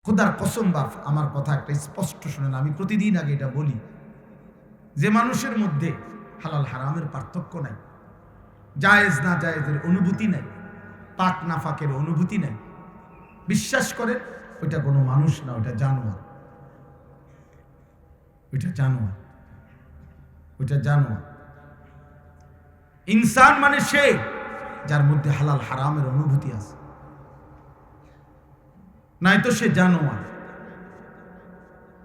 খোদার কসম বাপ, আমার কথা একটা স্পষ্ট শোনেন, আমি প্রতিদিন আগে এটা বলি, যে মানুষের মধ্যে হালাল হারামের পার্থক্য নাই, জায়েজ না জায়েজের অনুভূতি নাই, পাক নাফাকের অনুভূতি নাই, বিশ্বাস করে ওইটা কোনো মানুষ না, ওইটা জানোয়ার, ওইটা জানোয়ার, ওইটা জানোয়ার। ইনসান মানে সে যার মধ্যে হালাল হারামের অনুভূতি আছে, নাই তো সে জানোয়ার,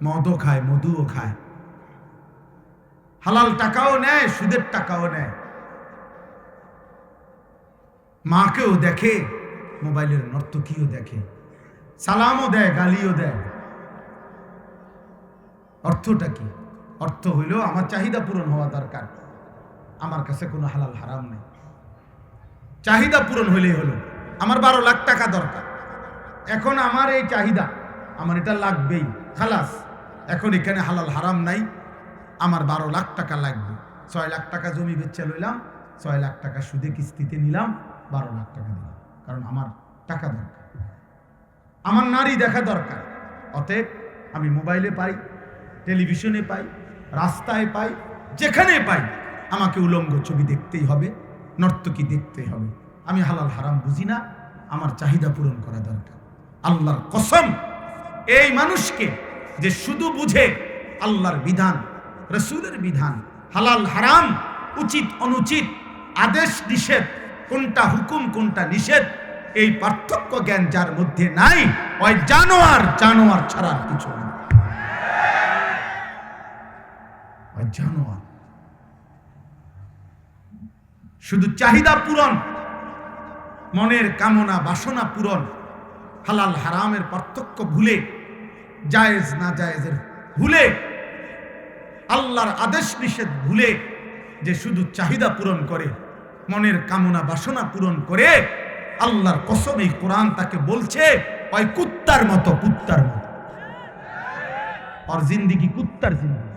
মদও খায়, মধুও খায়, হালাল টাকাও নেয়, সুদের টাকাও নেয়, মাকেও দেখে, মোবাইলের নর্তকীও দেখে, সালামও দেয়, গালিও দেয়। অর্থটা কি? অর্থ হইল আমার চাহিদা পূরণ হওয়া দরকার, আমার কাছে কোনো হালাল হারাম নেই, চাহিদা পূরণ হইলেই হলো। আমার 12 লাখ টাকা দরকার, এখন আমার এই চাহিদা, আমার এটা লাগবেই, খালাস, এখন এখানে হালাল হারাম নাই, আমার 12 লাখ টাকা লাগবে। 6 লাখ টাকা জমি বেচে লইলাম, 6 লাখ টাকা সুদে কিস্তিতে নিলাম, 12 লাখ টাকা দিলাম, কারণ আমার টাকা দরকার, আমার নারী দেখা দরকার। অতএব আমি মোবাইলে পাই, টেলিভিশনে পাই, রাস্তায় পাই, যেখানে পাই আমাকে উলঙ্গ ছবি দেখতেই হবে, নর্তকী দেখতেই হবে। আমি হালাল হারাম বুঝি না, আমার চাহিদা পূরণ করা দরকার। আল্লাহর কসম, এই মানুষকে যে শুধু বুঝে আল্লাহর বিধান, রাসূলের বিধান, হালাল হারাম, উচিত অনুচিত, আদেশ নিষেধ, কোনটা হুকুম কোনটা নিষেধ, এই পার্থক্য জ্ঞান যার মধ্যে নাই, ওই জানোয়ার, জানোয়ার ছাড়া আর কিছু না, ওই জানোয়ার। শুধু চাহিদা পূরণ, মনের কামনা বাসনা পূরণ, হালাল হারামের পার্থক্য ভুলে, জায়েজ না জায়েজের ভুলে, আল্লাহর আদেশ নিষেধ ভুলে, যে শুধু চাহিদা পূরণ করে, মনের কামনা বাসনা পূরণ করে, আল্লাহর কসম এই কোরআন তাকে বলছে ওই কুত্তার মতো, কুত্তার মতো। আর জিন্দেগি কুত্তার জিন্দেগি,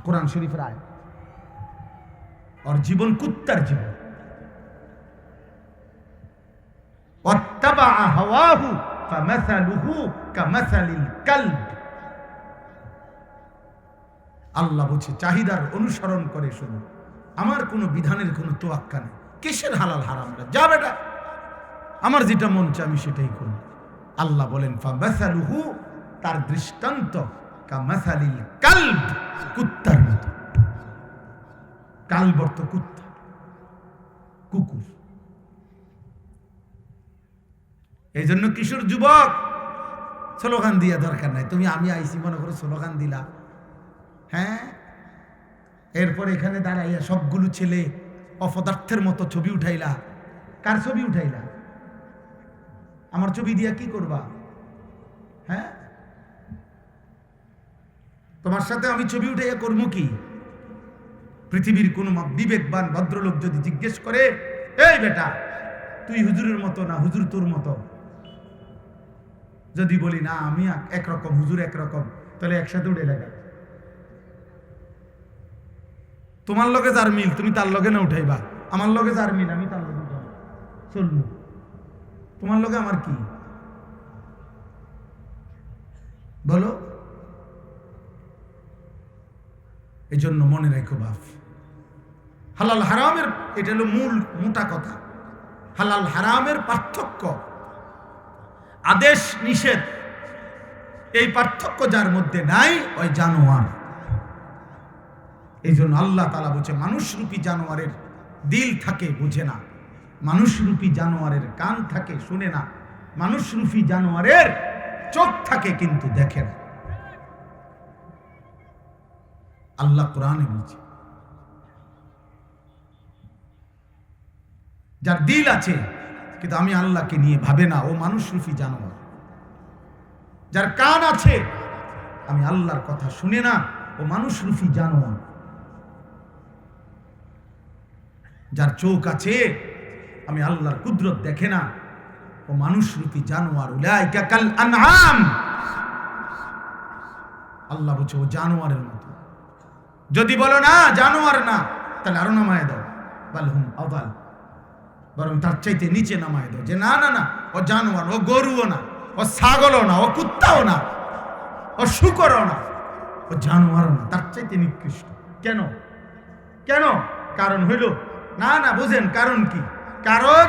কোরআন শরীফের আয়াত। আর জীবন কুত্তার জীবন। ওয়াত্তাবা হাওয়াহু ফামাসালুহু কামাসালিল কালব। আল্লাহ বলছে চাহিদার অনুসরণ করে, শুধু আমার কোনো বিধানের কোনো তোয়াক্কা নেই। কিসের হালাল হারাম? যা বেটা, আমার যেটা মন চায় আমি সেটাই করি। আল্লাহ বলেন ফামাসালুহু, তার দৃষ্টান্ত কামাসালিল কালব, কুত্তার মতো। কালব অর্থ কুত্তা, কুকুর। এই জন্য কিশোর যুবক, স্লোগান দিয়া দরকার নাই। তুমি আমি আইসি মনে করো স্লোগান দিলা, হ্যাঁ, এরপর এখানে দাঁড়াইয়া সবগুলো ছেলে অপদার্থের মতো ছবি উঠাইলা। কার ছবি উঠাইলা? আমার ছবি দিয়া কি করবা? হ্যাঁ, তোমার সাথে আমি ছবি উঠাইয়া করবো কি? পৃথিবীর কোন বিবেকবান ভদ্রলোক যদি জিজ্ঞেস করে, এই বেটা তুই হুজুরের মতো না হুজুর তোর মতো, যদি বলি না আমি একরকম হুজুর একরকম, তাহলে একসাথে উঠে লাগা। তোমার লগে যার মিল তুমি তার লগে না উঠাইবা, আমার লগে যার মিল আমি তার লগে উঠাবো, চলবো। তোমার লগে আমার কি বলো? এই জন্য মনে রাখো বাপ, হালাল হারামের এটা হলো মূল মোটা কথা। হালাল হারামের পার্থক্য, আদেশ নিষেধ, এই পার্থক্য যার মধ্যে নাই ওই জানোয়ার। এই জন্য আল্লাহ তাআলা বলছে মানুষরূপী জানোয়ারের দিল থাকে বুঝে না, মানুষরূপী জানোয়ারের কান থাকে শুনে না, মানুষরূপী জানোয়ারের চোখ থাকে কিন্তু দেখে না। আল্লাহ কোরআনে বলছে যার দিল আছে কিন্তু আমি আল্লাহকে নিয়ে ভাবে না, ও মানুষরূপী জানোয়ার। যার কান আছে আমি আল্লাহর কথা শুনে না, ও মানুষরূপী জানোয়ার। যার চোখ আছে আমি আল্লাহর কুদরত দেখে না, ও মানুষরূপী জানোয়ার। উলাইকা কাল আনআম, আল্লাহ বলছে ও জানোয়ারের মতো। যদি বলো না জানোয়ার না, তাহলে আরো নামায় দাও, বালহুম আদাল, বরং তার চাইতে নিচে নামায় দাও, যে না না না ও জানোয়ার, ও গরুও না, ও ছাগলও না, ও কুত্তাও না, ও শূকরও না, ও জানোয়ারও না, তার চাইতে নিকৃষ্ট। কেন? কেন? কারণ হইল, না না বুঝেন কারণ কি? কারণ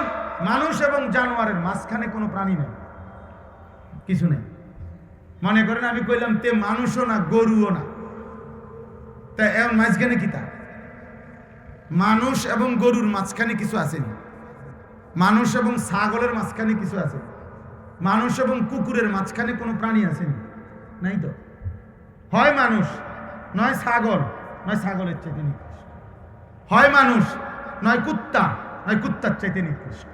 মানুষ এবং জানোয়ারের মাঝখানে কোনো প্রাণী নেই, কিছু নেই। মনে করেন আমি কইলাম তে মানুষও না, গরুও না, তা এমন মাঝখানে কি? তা মানুষ এবং গরুর মাঝখানে কিছু আসেনি, মানুষ এবং ছাগলের মাঝখানে কিছু আছে, মানুষ এবং কুকুরের মাঝখানে কোনো প্রাণী আসেনি, নাই তো। হয় মানুষ, নয় ছাগল, নয় ছাগলের চাইতে নিকৃষ্ট। হয় মানুষ, নয় কুত্তা, নয় কুত্তার চাইতে নিকৃষ্ট।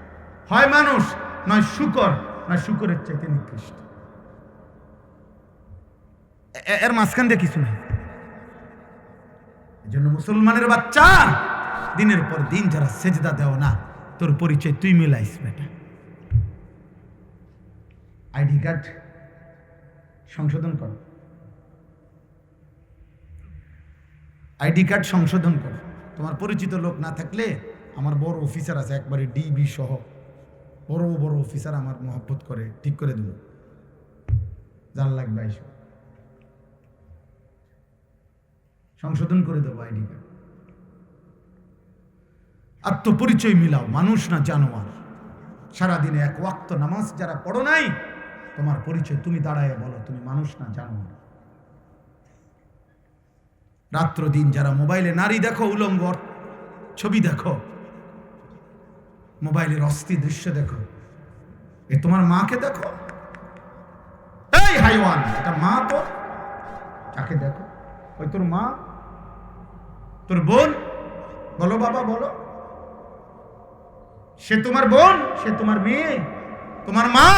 হয় মানুষ, নয় শূকর, নয় শূকরের চাইতে নিকৃষ্ট। এর মাঝখান দিয়ে কিছু নেই। এই জন্য মুসলমানের বাচ্চা, দিনের পর দিন যারা সেজদা দেও না, তোর পরিচয় তুই মিলাইস বেটা। আইডি কার্ড সংশোধন কর, আইডি কার্ড সংশোধন কর। তোমার পরিচিত লোক না থাকলে, আমার বড় অফিসার আছে একবারে ডিবি সহ, বড় বড় অফিসার আমার মহব্বত করে, ঠিক করে দেব, যার লাগবে আইসো, সংশোধন করে দেবো আইডি কার্ড। আত্মপরিচয় মিলাও, মানুষ না জানোয়ার। সারাদিনে এক ওয়াক্ত নামাজ যারা পড়ো নাই, তোমার পরিচয় তুমি দাঁড়ায় বলো তুমি মানুষ না জানোয়ার। রাত্র দিন যারা মোবাইলে নারী দেখো, উলঙ্গ ছবি দেখো, মোবাইলের অস্থির দৃশ্য দেখো, এ তোমার মাকে দেখো? এই হাইওয়ান, এটা মা তো, যাকে দেখো ওই তোর মা, তোর বোন? বলো বাবা বলো, সে তোমার বোন, সে তোমার মেয়ে, তোমার মা।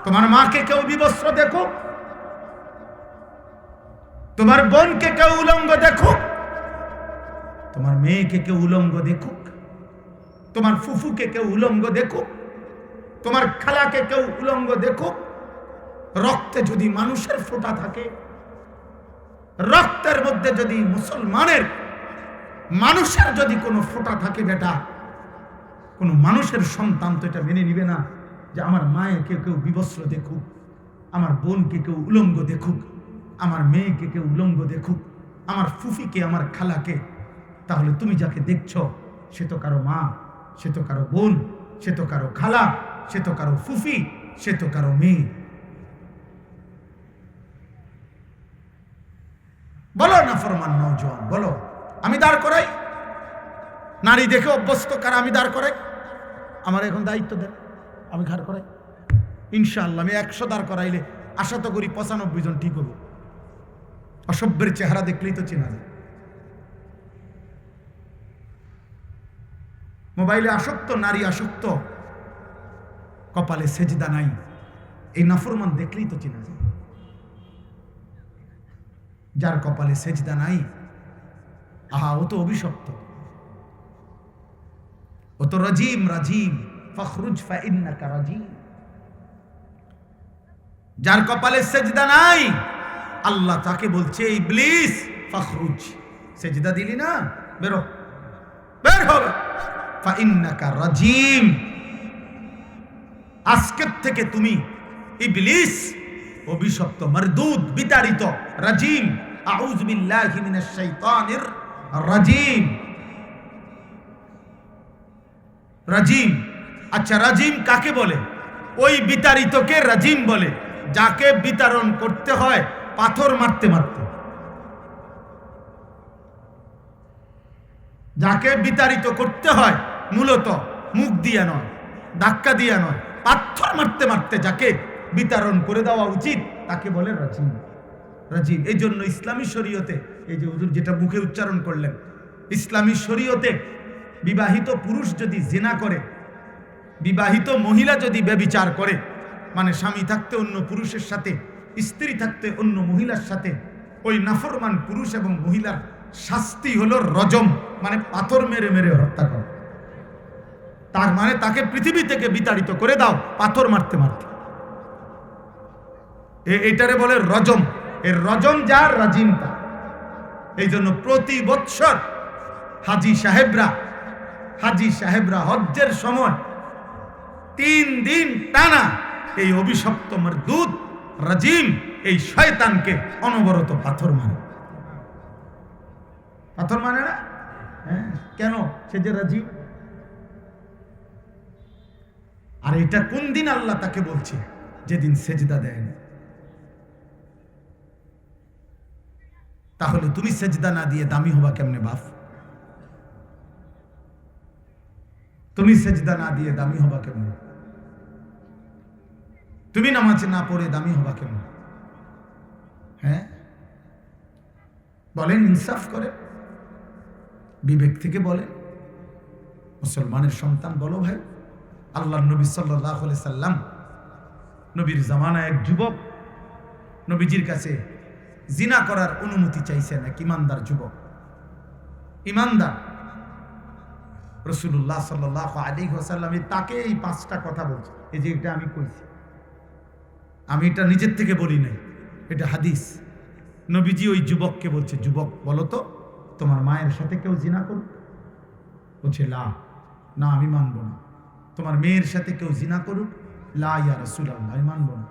তোমার মাকে কেউ বিবস্ত্র দেখুক, তোমার বোনকে কেউ উলঙ্গ দেখুক, তোমার মেয়েকে কেউ উলঙ্গ দেখুক, তোমার ফুফুকে কেউ উলঙ্গ দেখুক, তোমার খালাকে কেউ উলঙ্গ দেখুক। রক্তে যদি মানুষের ফোঁটা থাকে, রক্তের মধ্যে যদি মুসলমানের, মানুষের যদি কোনো ফোঁটা থাকে বেটা, কোনো মানুষের সন্তান তো এটা মেনে নিবে না যে আমার মায়েকে কেউ বিবস্ত্র দেখুক, আমার বোনকে কেউ উলঙ্গ দেখুক, আমার মেয়েকে কেউ উলঙ্গ দেখুক, আমার ফুফিকে, আমার খালাকে। তাহলে তুমি যাকে দেখছো সে তো কারো মা, সে তো কারো বোন, সে তো কারো খালা, সে তো কারো ফুফি, সে তো কারো মেয়ে। বলো না ফরমান নওজোয়ান, বলো আমি দাঁড় করাই? নারী দেখে অভ্যস্ত কারা, আমি দাঁড় করাই? আমার এখন দায়িত্ব দেন, আমি ঘাড় করাই। ইনশাআল্লাহ আমি 100 দাঁড় করাইলে আশা তো করি 95 জন ঠিক হবো। অসভ্যের চেহারা দেখলেই তো চেনা যায়। মোবাইলে আসক্ত, নারী আসক্ত, কপালে সেজদা নাই, এই নাফরমান দেখলেই তো চেনা যায়। যার কপালে সেজদা নাই, আহা ও তো অভিশপ্ত, ও তো রাজিম, রাজিম, ফখরুজ ফাইন্নাকা রাজিম। যার কপালে সেজদা নাই, আল্লাহ তাকে বলছে ইবলিস ফখরুজ, সেজদা দিলি না, বেরো, বের হবে, ফাইন্নাকা রাজিম, আজকের থেকে তুমি ইবলিস, অভিশপ্ত, মারদুদ, বিতাড়িত, রাজিম। আউযু বিল্লাহি মিনাশ শাইতানির রাজিম। রাজিম, আচ্ছা রাজিম কাকে বলে? ওই বিতাড়িতকে রাজিম বলে যাকে বিতাড়ন করতে হয় পাথর মারতে মারতে, যাকে বিতাড়িত করতে হয় মূলত মুখ দিয়া নয়, ধাক্কা দিয়া নয়, পাথর মারতে মারতে যাকে বিতাড়ন করে দেওয়া উচিত তাকে বলে রাজিম। রাজিম। এই জন্য ইসলামী শরীয়তে, এই যে হুজুর যেটা মুখে উচ্চারণ করলেন, ইসলামী শরীয়তে বিবাহিত পুরুষ যদি জিনা করে, বিবাহিত মহিলা যদি ব্যভিচার করে, মানে স্বামী থাকতে অন্য পুরুষের সাথে, স্ত্রী থাকতে অন্য মহিলার সাথে, ওই নাফরমান পুরুষ এবং মহিলার শাস্তি হলো রজম, মানে পাথর মেরে মেরে হত্যা করা। তার মানে তাকে পৃথিবী থেকে বিতাড়িত করে দাও পাথর মারতে মারতে। এটারে বলে রজম। এর রজম যার, রাজিম তা। এই জন্য প্রতি বৎসর হাজি সাহেবরা হজ্জের সময় 3 দিন টানা এই অভিশপ্ত মারদুদ রাজিম এই শয়তানকে অনবরত পাথর মারে। পাথর মানে না? হ্যাঁ, কেন? সে যে রাজিম। আর এটা কোন দিন আল্লাহ তাকে বলছে? যেদিন সেজদা দেয় না। তাহলে তুমি সেজদা না দিয়ে দামি হবা কেমনে বাপ? তুমি সেজদা না দিয়ে দামি হবা কেমনে? তুমি নামাজ না পড়ে দামি হবা কেমনে? হ্যাঁ, বলেন, ইনসাফ করে, বিবেক থেকে বলেন। মুসলমানের সন্তান বলো ভাই। আল্লাহর নবী সাল্লাল্লাহু আলাইহি সাল্লাম, নবীর জামানায় এক যুবক নবীজির কাছে জিনা করার অনুমতি চাইছেন। এক ইমানদার যুবক, ইমানদার। রাসূলুল্লাহ সাল্লাল্লাহু আলাইহি ওয়াসাল্লাম তাকে এই 5টা কথা বলছে। এই যে এটা আমি কইছি, আমি এটা নিজের থেকে বলি নাই, এটা হাদিস। নবীজি ওই যুবককে বলছে, যুবক বলো তো, তোমার মায়ের সাথে কেউ জিনা করুক? বলছে লা, না আমি মানব না। তোমার মেয়ের সাথে কেউ জিনা করুক? লা ইয়া রাসূলুল্লাহ, আমি মানব না।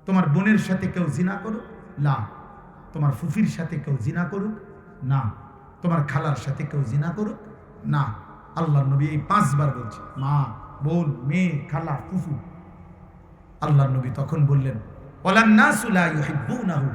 তোমার বোনের সাথে কেউ জিনা করুক? লা। তোমার ফুফির সাথে কেউ জিনা করুক? না। তোমার খালার সাথে কেউ জিনা করুক? না। আল্লাহর নবী এই 5 বার বলছে, মা, বোন, মেয়ে, খালা, ফুফু। আল্লাহর নবী তখন বললেন, ওয়ালান নাসু লা ইউহিব্বুনাহু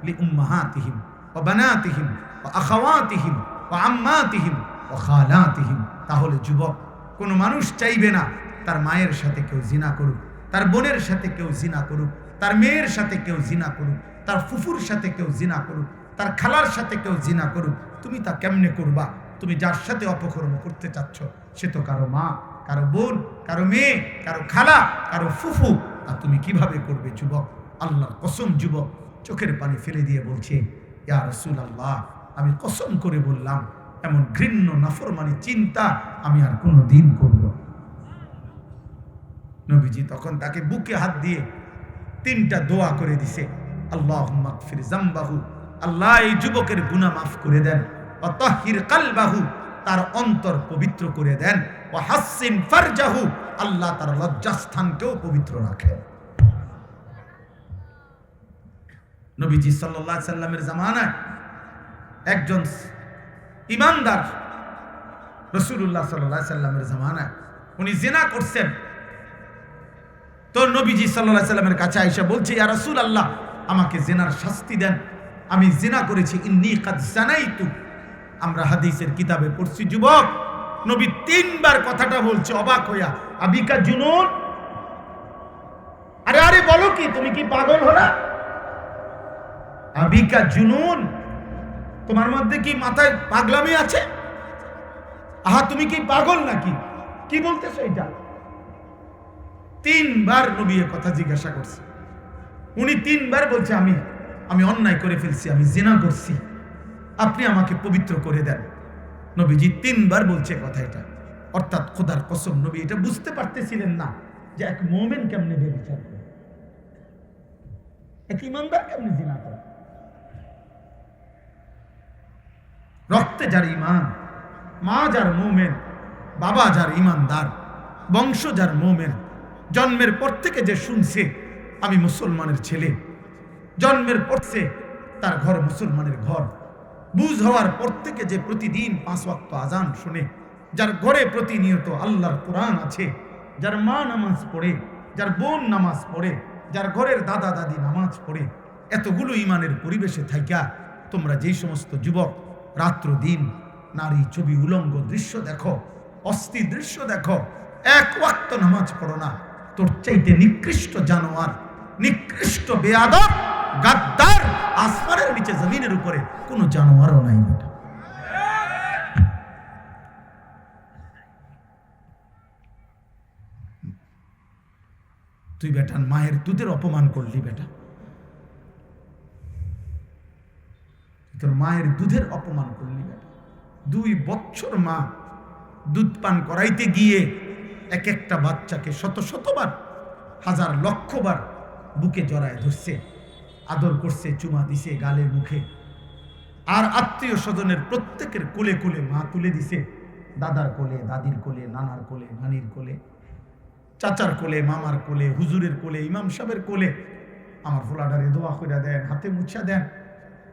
লিউম্মাহাতিহিম ওয়া বানাতিহিম ওয়া আখাওয়াতিহিম ওয়া আম্মাতিহিম ওয়া খালাতিহিম। তাহলে যুবক, কোন মানুষ চাইবে না তার মায়ের সাথে কেউ জিনা করুক, তার বোনের সাথে কেউ জিনা করুক, তার মেয়ের সাথে কেউ জিনা করুক, তার ফুফুর সাথে কেউ জিনা করুক, তার খালার সাথে কেউ জিনা করুক। তুমি তা কেমনে করবা? তুমি যার সাথে অপকর্ম করতে চাচ্ছ সে তো কারো মা, কারো বোন, কারো মেয়ে, কারো খালা, কারো ফুফু। আর তুমি কিভাবে করবে? যুবক, আল্লাহর কসম, যুবক চোখের পানি ফেলে দিয়ে বলছে, ইয়া রাসূলুল্লাহ, আমি কসম করে বললাম, এমন ঘৃণ্য নাফরমানি চিন্তা আমি আর কোনো দিন করব না। নবীজি তখন তাকে বুকে হাত দিয়ে 3টা দোয়া করে দিছে। আল্লাহুম্মা গফির যামবাহু, আল্লাহ এই যুবকের গুনাহ মাফ করে দেন। ওয়া তাহহির কালবাহু, তার অন্তর পবিত্র করে দেন। ওয়া হাসসিন ফারজাহু, আল্লাহ তার লজ্জাস্থানকেও পবিত্র রাখেন। নবীজি সাল্লাল্লাহু আলাইহি সাল্লামের জামানায় একজন ইমানদার, রাসূলুল্লাহ সাল্লাল্লাহু আলাইহি সাল্লামের জামানায় উনি জিনা করছেন। তো নবীজি সাল্লাল্লাহু আলাইহি সাল্লামের কাছে আয়েশা বলছে, ইয়া রাসূলুল্লাহ, আমাকে জিনার শাস্তি দেন, আমি জিনা করেছি। ইন্নী কাদ জানাইতু। আমরা হাদিসের কিতাবে পড়ছি, যুবক নবী 3 বার কথাটা বলছে অবাক হইয়া, আবিকা জুনুন। আরে আরে বলো কি, তুমি কি পাগল হলা? আবিকা জুনুন, তোমার মধ্যে কি মাথায় পাগলামি আছে? আহা, তুমি কি পাগল নাকি? কি বলতেছো এটা? 3 বার নবী এর কথা জিজ্ঞাসা করছে। উনি 3 বার বলছে, আমি অন্যায় করে ফেলছি, আমি জিনা করছি, আপনি আমাকে পবিত্র করে দেন। নবীজি 3 বার বলছে কথা এটা। অর্থাৎ খোদার কসম, নবী এটা বুঝতে পারতেছিলেন না যে এক মুমিন কেমনে ব্যভিচার করে, এক ইমানদার কেমনে জিনা করে। রক্তে যার ঈমান, মা যার মুমিন, বাবা যার ঈমানদার, বংশ যার মুমিন, জন্মের পর থেকে যে শুনছে আমি মুসলমানের ছেলে, জন্মের পর থেকে তার ঘর মুসলমানের ঘর, বুঝ হওয়ার পর থেকে যে প্রতিদিন 5 ওয়াক্ত আজান শুনে, যার ঘরে প্রতিনিয়ত আল্লাহর কোরআন আছে, যার মা নামাজ পড়ে, যার বোন নামাজ পড়ে, যার ঘরের দাদা দাদি নামাজ পড়ে, এতগুলো ইমানের পরিবেশে থাইকা তোমরা যেই সমস্ত যুবক রাত্র দিন নারী ছবি, উলঙ্গ দৃশ্য দেখো, অস্থির দৃশ্য দেখো, 1 ওয়াক্ত নামাজ পড়ো না, তোর চাইতে নিকৃষ্ট জানোয়ার, নিকৃষ্ট বেয়াদব, গাদ্দার আসমানের নিচে জমিনের উপরে কোনো জানোয়ারও নাই। বেটা, তুই বেটার মায়ের দুধের অপমান করলি। বেটা, তোর মায়ের দুধের অপমান করলি। বেটা, 2 বছর মা দুধ পান করাইতে গিয়ে এক একটা বাচ্চাকে শতবার, হাজার লক্ষবার বুকে জড়ায় ধরছে, আদর করছে, চুমা দিছে গালে মুখে। আর আত্মীয় স্বজনের প্রত্যেকের কোলে কোলে মা তুলে দিছে, দাদার কোলে, দাদির কোলে, নানার কোলে, নানির কোলে। চাচার কোলে, মামার কোলে, হুজুরের কোলে, ইমাম সাহেবের কোলে আমার ফোলাডারে দোয়া করে দেন, হাতে মুছা দেন।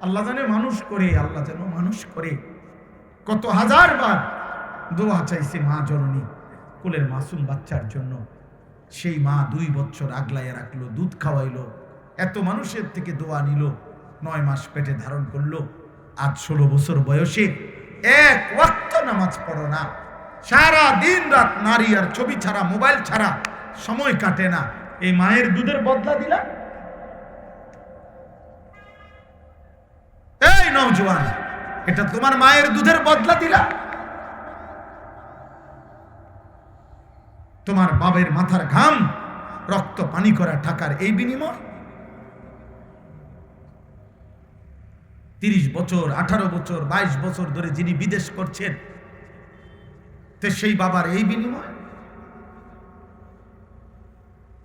আল্লাহ জানে মানুষ করে, আল্লাহ যেন মানুষ করে। কত হাজার বার দোয়া চাইছে মা জননী কোলের মাসুম বাচ্চার জন্য। সেই মা 2 বছর আগলাইয়া রাখলো, দুধ খাওয়াইলো, এত মানুষের থেকে দোয়া নিল, 9 মাস পেটে ধারণ করলো। আজ 16 বছর বয়সে এক ওয়াক্ত নামাজ পড়ো না, সারা দিন রাত নারী আর ছবি ছাড়া, মোবাইল ছাড়া সময় কাটে না। এই মায়ের দুধের বদলা দিলা? এই নওজোয়ান, এটা তোমার মায়ের দুধের বদলা দিলা? তোমার বাবের মাথার ঘাম, রক্ত পানি করা টাকার এই বিনিময়? 30 বছর, 18 বছর, 22 বছর ধরে যিনি বিদেশ করছেন, তো সেই বাবার এই বিনিময়,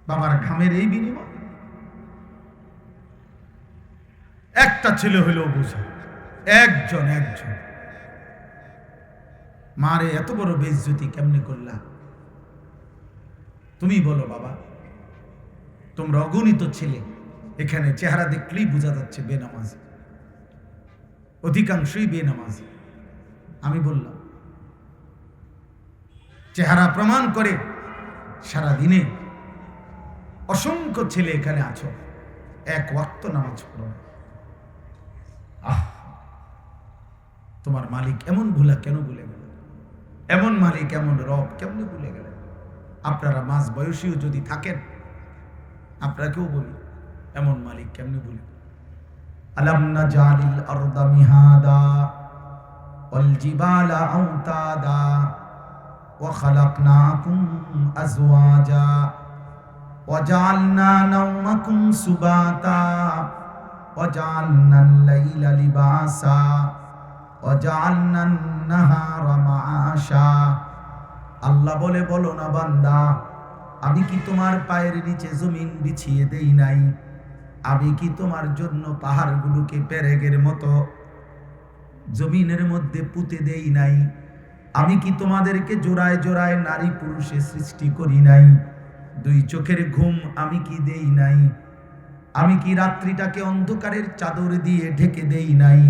বাবার ঘামের এই বিনিময়? একটা ছেলে হইলেও বুঝো, একজন মারে এত বড় বেইজ্জতি কেমনে করলা? তুমি বলো বাবা। তোমরা অগণিত ছেলে, এখানে চেহারা দেখলেই বোঝা যাচ্ছে বেনামাজি, অধিকাংশই বেনামাজি। আমি বললাম চেহারা প্রমাণ করে। সারা দিনে অসংখ্য ছেলে এখানে আছো, এক ওয়াক্ত নামাজ পড়ো। তোমার মালিক এমন ভুলা কেন ভুলে গেল? এমন মালিক, এমন রব কেমনে ভুলে গেলেন? আপনারা মাঝ বয়সীও যদি থাকেন, আপনাকেও বলি, এমন মালিক কেমনে ভুলে? আলাম নাজালিল আরদা মিহাদা ওয়াল জিবালা আওতাদা ওয়া খালাকনাকুম আজওয়াজা ওয়া জাআলনা নাওমাকুম সুবাতা ওয়া জাআলনাল লাইলা লিবাসা ওয়া জাআলনান নাহারা মাআশা। আল্লাহ বলে, বলো না বান্দা, আমি কি তোমার পায়ের নিচে জমিন বিছিয়ে দেই নাই? আমি কি তোমার জন্য পাহাড়গুলোকে পেরেকের মতো জমিনের মধ্যে পুঁতে দেই নাই? আমি কি তোমাদেরকে জোড়ায় জোড়ায় নারী পুরুষে সৃষ্টি করি নাই? 2 চোখের ঘুম আমি কি দেই নাই? আমি কি রাত্রিটাকে অন্ধকারের চাদর দিয়ে ঢেকে দেই নাই?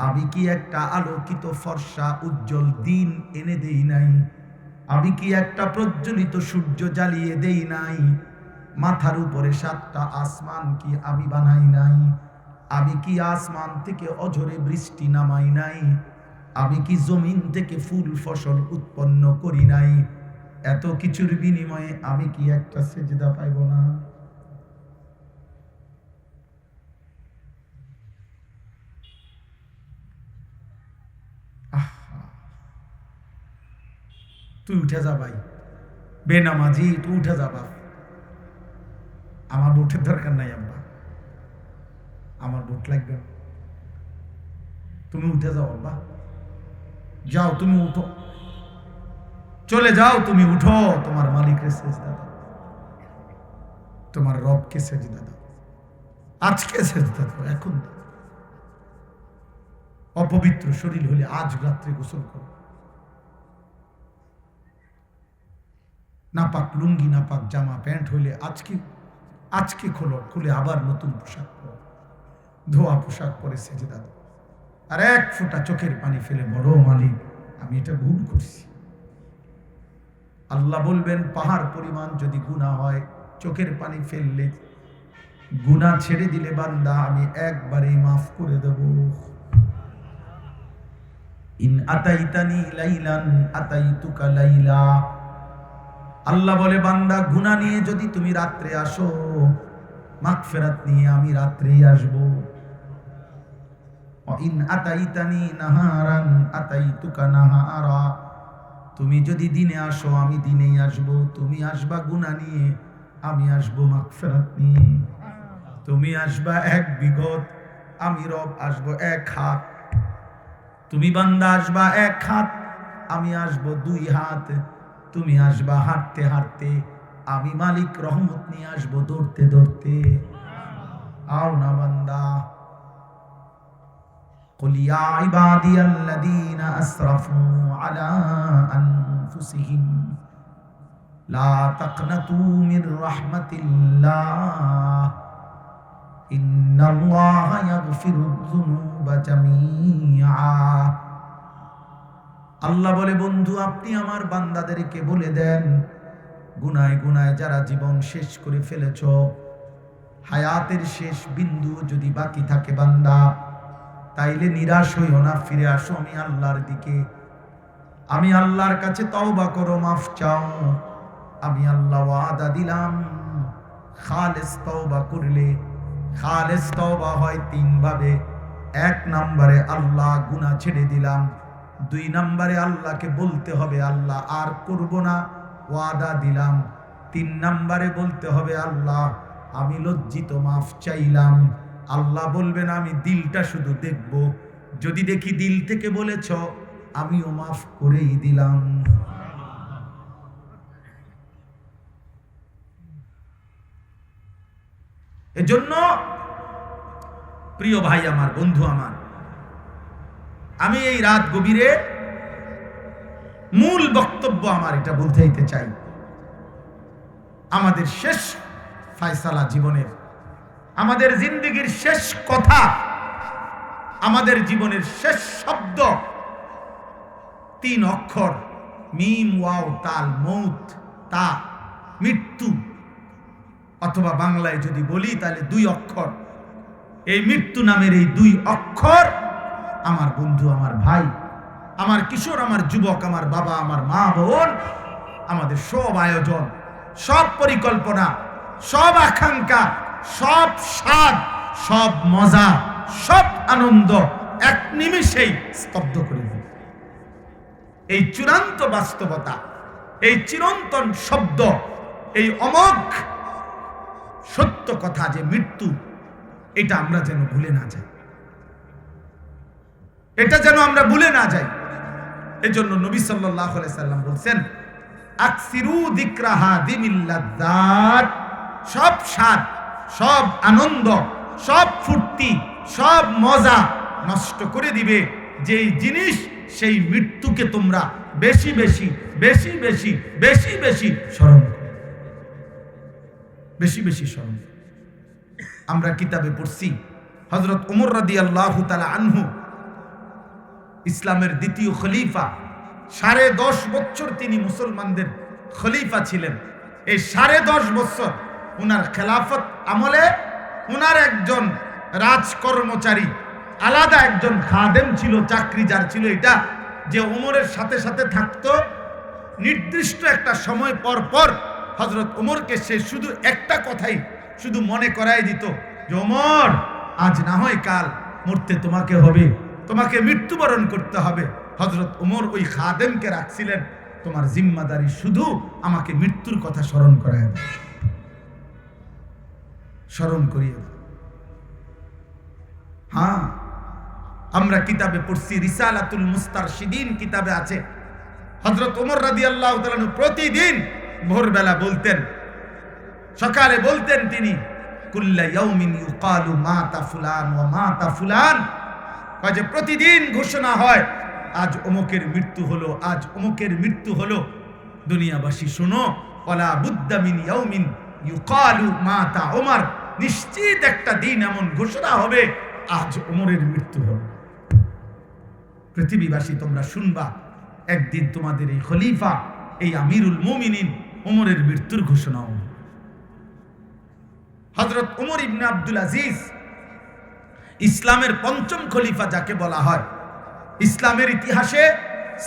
আমি কি একটা আলোকিত ফর্সা উজ্জ্বল দিন এনে দেই নাই? আমি কি একটা প্রজ্বলিত সূর্য জ্বালিয়ে দেই নাই? মাথার উপরে 7টা আসমান কি আমি বানাই নাই? আমি কি আসমান থেকে অঝরে বৃষ্টি নামাই নাই? আমি কি জমিন থেকে ফুল ফসল উৎপন্ন করি নাই? এত কিছুর বিনিময়ে আমি কি একটা সেজদা পাইব না? তুই উঠে যা ভাই, বেনামাজি, তুই উঠে যা বাপ। আমার ভোটের দরকার নাই আব্বা, আমার ভোট লাগবে। তুমি উঠে যাও আব্বা, যাও, তুমি উঠো, চলে যাও, তুমি উঠো, তোমার মালিককে সেজদা দাও, তোমার রবকে সেজদা দাও, আজকে সেজদা দাও, এখন দাও। অপবিত্র শরীর হলে আজ রাত্রে গোসল করো, নাপাক লুঙ্গি, নাপাক জামা প্যান্ট হইলে আজকে খোলো, খুলে আবার নতুন পোশাক পরো, ধোয়া পোশাক পরে সেজদা দাও। আর 1 ফোঁটা চোখের পানি ফেলে বলো, মালিক আমি এটা ভুল করছি। আল্লাহ বলবেন, পাহাড় পরিমাণ যদি গুনাহ হয়, চোখের পানি ফেললে, গুনাহ ছেড়ে দিলে বান্দা আমি একবারেই মাফ করে দেব। ইন আতাইতানি লাইলান আতাইতুকা লাইলা। আল্লাহ বলে, বান্দা গুনাহ নিয়ে যদি তুমি রাত্রে আসো, মাগফিরাত নিয়ে আমি রাত্রেই আসব। ইন আতাইতানি নাহারান আতাইতুকা নাহারা। তুমি যদি দিনে আসো, আমি দিনেই আসব। তুমি আসবা গুনাহ নিয়ে, আমি আসব মাগফিরাত নিয়ে। তুমি আসবা 1 বিঘত, আমি রব আসব 1 হাত। তুমি বান্দা আসবা 1 হাত, আমি আসব 2 হাত। তুমি আসবা হাঁটতে হাঁটতে, আমি মালিক রহমত নিয়ে আসবো দৌড়তে দৌড়তে। আও না বান্দা। কুল ইয়া ইবাদিয়াল্লাযীনা আসরাফু আলা আনফুসিহিম লা তাকনাতু মির রাহমাতিল্লাহ ইন্নাল্লাহা ইয়াগফিরুয যুনুবা জামিআ। আল্লাহ বলে, বন্ধু আপনি আমার বান্দাদেরকে বলে দেন, গুনায় গুনায় যারা জীবন শেষ করে ফেলেছ, হায়াতের শেষ বিন্দু যদি বাকি থাকে বান্দা, তাইলে নিরাশ হইও না, ফিরে আসো আমি আল্লাহর দিকে। আমি আল্লাহর কাছে তওবা করো, মাফ চাও। আমি আল্লাহ ওয়াদা দিলাম, খালেস তওবা করলে, খালেস তওবা হয় তিন ভাবে। এক নম্বরে আল্লাহ গুনাহ ছেড়ে দিলাম, দুই নম্বরে আল্লাহকে বলতে হবে আল্লাহ আর করব না, ওয়াদা দিলাম। তিন নম্বরে বলতে হবে আল্লাহ আমি লজ্জিত, মাফ চাইলাম। আল্লাহ বলবেন আমি দিলটা শুধু দেখব, যদি দেখি দিল থেকে বলেছ আমিও মাফ করেই দিলাম। এজন্য প্রিয় ভাই আমার, বন্ধু আমার, আমি এই রাত গভীরে মূল বক্তব্য আমার এটা বলতে চাই, আমাদের শেষ ফায়সালা জীবনের, আমাদের জিন্দেগির শেষ কথা, আমাদের জীবনের শেষ শব্দ তিন অক্ষর, মিম ওয়াও তাল, মৌত, তা মৃত্যু, অথবা বাংলায় যদি বলি তাহলে দুই অক্ষর। এই মৃত্যু নামের এই দুই অক্ষর আমার বন্ধু, আমার ভাই, আমার কিশোর, আমার যুবক, আমার বাবা, আমার মা, বোন, আমাদের সব আয়োজন, সব পরিকল্পনা, সব আকাঙ্ক্ষা, সব স্বাদ, সব মজা, সব আনন্দ এক নিমিষেই স্তব্ধ করে দিল। এই চূড়ান্ত বাস্তবতা, এই চিরন্তন শব্দ, এই অমোঘ সত্য কথা যে মৃত্যু, এটা আমরা যেন ভুলে না যাই, এটা যেন আমরা ভুলে না যাই। এজন্য নবী সাল্লাল্লাহু আলাইহি সাল্লাম বলেন, আকসিরু যিকরাহা দিমিল লাযযাত, সব স্বাদ, সব আনন্দ, সব ফুর্তি, সব মজা নষ্ট করে দিবে যেই জিনিস, সেই মৃত্যুকে তোমরা বেশি বেশি বেশি বেশি বেশি বেশি স্মরণ করো, বেশি বেশি স্মরণ। আমরা কিতাবে পড়ছি হযরত ওমর রাদিয়াল্লাহু তাআলা আনহু, ইসলামের দ্বিতীয় খলিফা, 10.5 বছর তিনি মুসলমানদের খলিফা ছিলেন। এই 10.5 বছর উনার খেলাফত আমলে উনার একজন রাজকর্মচারী, আলাদা একজন খাদেম ছিল, চাকরি যার ছিল এটা, যে ওমরের সাথে সাথে থাকতো। নির্দিষ্ট একটা সময় পর পর হযরত ওমরকে সে শুধু একটা কথাই শুধু মনে করাই দিত যে ওমর, আজ না হয় কাল মরতে তোমাকে হবে, তোমাকে মৃত্যুবরণ করতে হবে। হযরত ওমর ওই খাদেমকে রাখছিলেন, তোমার জিম্মাদারি শুধু আমাকে মৃত্যুর কথা স্মরণ করায়, স্মরণ করিয়ে। হ্যাঁ, আমরা কিতাবে পড়ছি, রিসালাতুল মুস্তারশিদিন কিতাবে আছে, হযরত ওমর রাদিয়াল্লাহু তাআলা প্রতিদিন ভোরবেলা বলতেন, সকালে বলতেন তিনি, কুল্লা ইয়াউমিন ইউকালু মাতা ফুলান ওয়া মাতা ফুলান, কাজে প্রতিদিন ঘোষণা হয় আজ অমুকের মৃত্যু হলো, আজ অমুকের মৃত্যু হলো। দুনিয়াবাসী শোনো, ওয়ালা বুদ্দা মিন ইয়াউমিন ইউকালু মাতা ওমর, নিশ্চিত একটা দিন এমন ঘোষণা হবে আজ ওমরের মৃত্যু হবে। পৃথিবীবাসী তোমরা শুনবা, একদিন তোমাদের এই খলিফা, এই আমিরুল মুমিনিন ওমরের মৃত্যুর ঘোষণা হবে। হযরত ওমর ইবনে আব্দুল আজিজ, ইসলামের পঞ্চম খলিফা যাকে বলা হয়, ইসলামের ইতিহাসে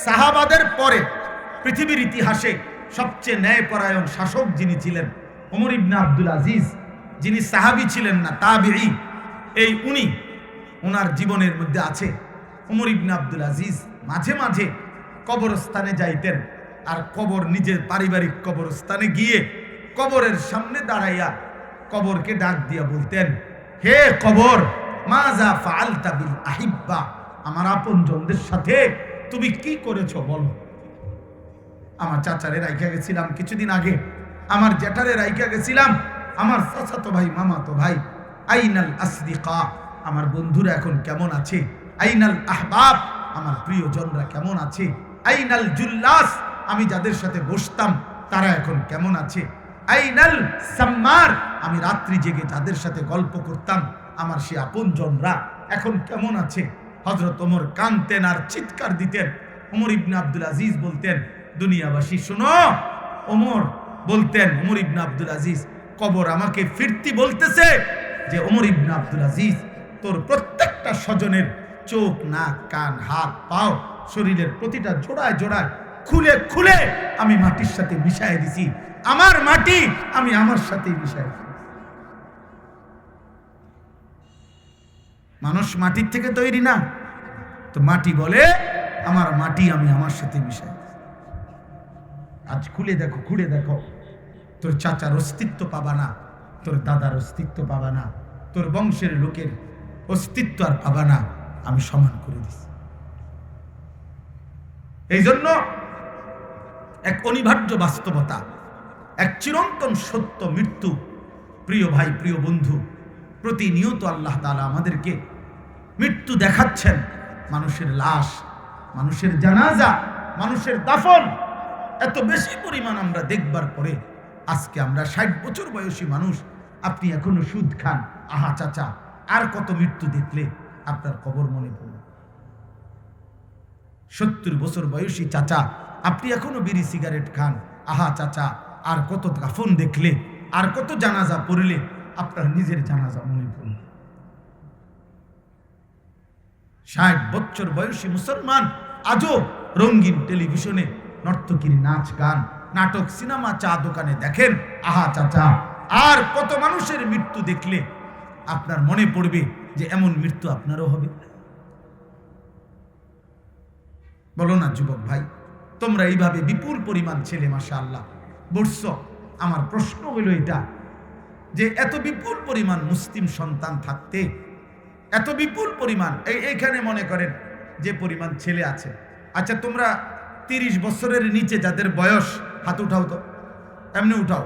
সাহাবাদের পরে পৃথিবীর ইতিহাসে সবচেয়ে ন্যায়পরায়ণ শাসক যিনি ছিলেন, ওমর ইবনে আব্দুল আজিজ, যিনি সাহাবী ছিলেন না, তাবিঈ, এই উনি, ওনার জীবনের মধ্যে আছে ওমর ইবনে আব্দুল আজিজ মাঝে মাঝে কবরস্থানে যাইতেন, আর কবর, নিজের পারিবারিক কবরস্থানে গিয়ে কবরের সামনে দাঁড়াইয়া কবরকে ডাক দিয়া বলতেন, হে কবর, মাজা ফাআলতা বিল আহিব্বা, আমার আপনজনদের সাথে তুমি কি করেছো বলো। আমার চাচারে রাইখা গেছিলাম কিছুদিন আগে, আমার জ্যাঠারে রাইখা গেছিলাম, আমার চাচাতো ভাই, মামাতো ভাই, আইনাল আসদিকা, আমার বন্ধুরা এখন কেমন আছে, আইনাল আহবাব, আমার প্রিয়জনরা কেমন আছে, আইনাল জুল্লাস, আমি যাদের সাথে বসতাম তারা এখন কেমন আছে? আইনাল সাম্মার, আমি রাত্রি জেগে যাদের সাথে গল্প করতাম আমার সে আপনজনরা এখন কেমন আছে? হযরত ওমর কাঁদতেন আর চিৎকার দিতেন। ওমর ইবনে আব্দুল আজিজ বলতেন, দুনিয়াবাসী শোনো। ওমর বলতেন, ওমর ইবনে আব্দুল আজিজ, কবর আমাকে ফিরতি বলতেছে যে ওমর ইবনে আব্দুল আজিজ, তোর প্রত্যেকটা স্বজনের চোখ, নাক, কান, হাত, পাও, শরীরের প্রতিটা জোড়ায় জোড়ায় খুলে খুলে আমি মাটির সাথে মিশাই দিছি। আমার মাটি আমি আমার সাথে মিশাই দিছি। মানুষ মাটির থেকে তৈরি না, তো মাটি বলে আমার মাটি আমি আমার সাথে মিশাই। আজ খুলে দেখো, খুলে দেখো, তোর চাচার অস্তিত্ব পাবা না, তোর দাদার অস্তিত্ব পাবা না, তোর বংশের লোকের অস্তিত্ব আর পাবা না, আমি সমান করে দিছি। এই জন্য এক অনিবার্য বাস্তবতা, এক চিরন্তন সত্য মৃত্যু। প্রিয় ভাই, প্রিয় বন্ধু, প্রতিনিয়ত আল্লাহ তাআলা আমাদেরকে মৃত্যু দেখাচ্ছেন। মানুষের লাশ, মানুষের জানাজা, মানুষের দাফন এত বেশি পরিমাণ আমরা দেখবার পরে আজকে আমরা 60 বছর বয়সী মানুষ, আপনি এখনো সুদ খান। আহা চাচা, আর কত মৃত্যু দেখলে আপনার কবর মনে পড়বে? 70 বছর বয়সী চাচা, আপনি এখনো বিড়ি সিগারেট খান। আহা চাচা, আর কত দাফন দেখলে, আর কত জানাজা পড়লে আপনার নিজের জানাজা মনে পড়বে? 60 বছর বয়সী মুসলমান আজও রঙিন টেলিভিশনে নর্তকীর নাচ, গান, নাটক, সিনেমা, চা দোকানে দেখেন। আহা চাচা, আর কত মানুষের মৃত্যু দেখলে আপনার মনে পড়বে যে এমন মৃত্যু আপনারও হবে? বলো না যুবক ভাই, তোমরা এইভাবে বিপুল পরিমাণ ছেলে মাশাআল্লাহ বলছ। আমার প্রশ্ন হলো এটা, যে এত বিপুল পরিমাণ মুসলিম সন্তান থাকতে, এত বিপুল পরিমাণ এইখানে মনে করেন যে পরিমাণ ছেলে আছে, আচ্ছা তোমরা 30 বছরের নিচে যাদের বয়স, হাত উঠাও তো, এমনি উঠাও।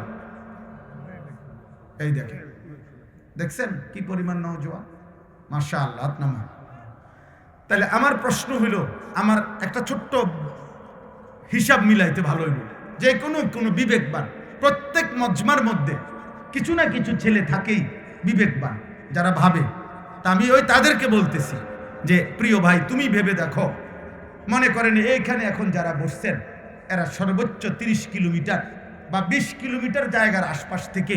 এই দেখেন, দেখছেন কি পরিমাণ নওজোয়ান, মাশাআল্লাহ। নামা। তাহলে আমার প্রশ্ন হইল, আমার একটা ছোট্ট হিসাব মিলাইতে ভালো হইল, যে কোনো বিবেকবান, প্রত্যেক মজমার মধ্যে কিছু না কিছু ছেলে থাকেই বিবেকবান, যারা ভাবে। তা আমি তাদেরকে বলতেছি যে প্রিয় ভাই, তুমি ভেবে দেখো, মনে করেন এইখানে এখন যারা বসছেন এরা সর্বোচ্চ 30 কিলোমিটার বা 20 কিলোমিটার জায়গার আশপাশ থেকে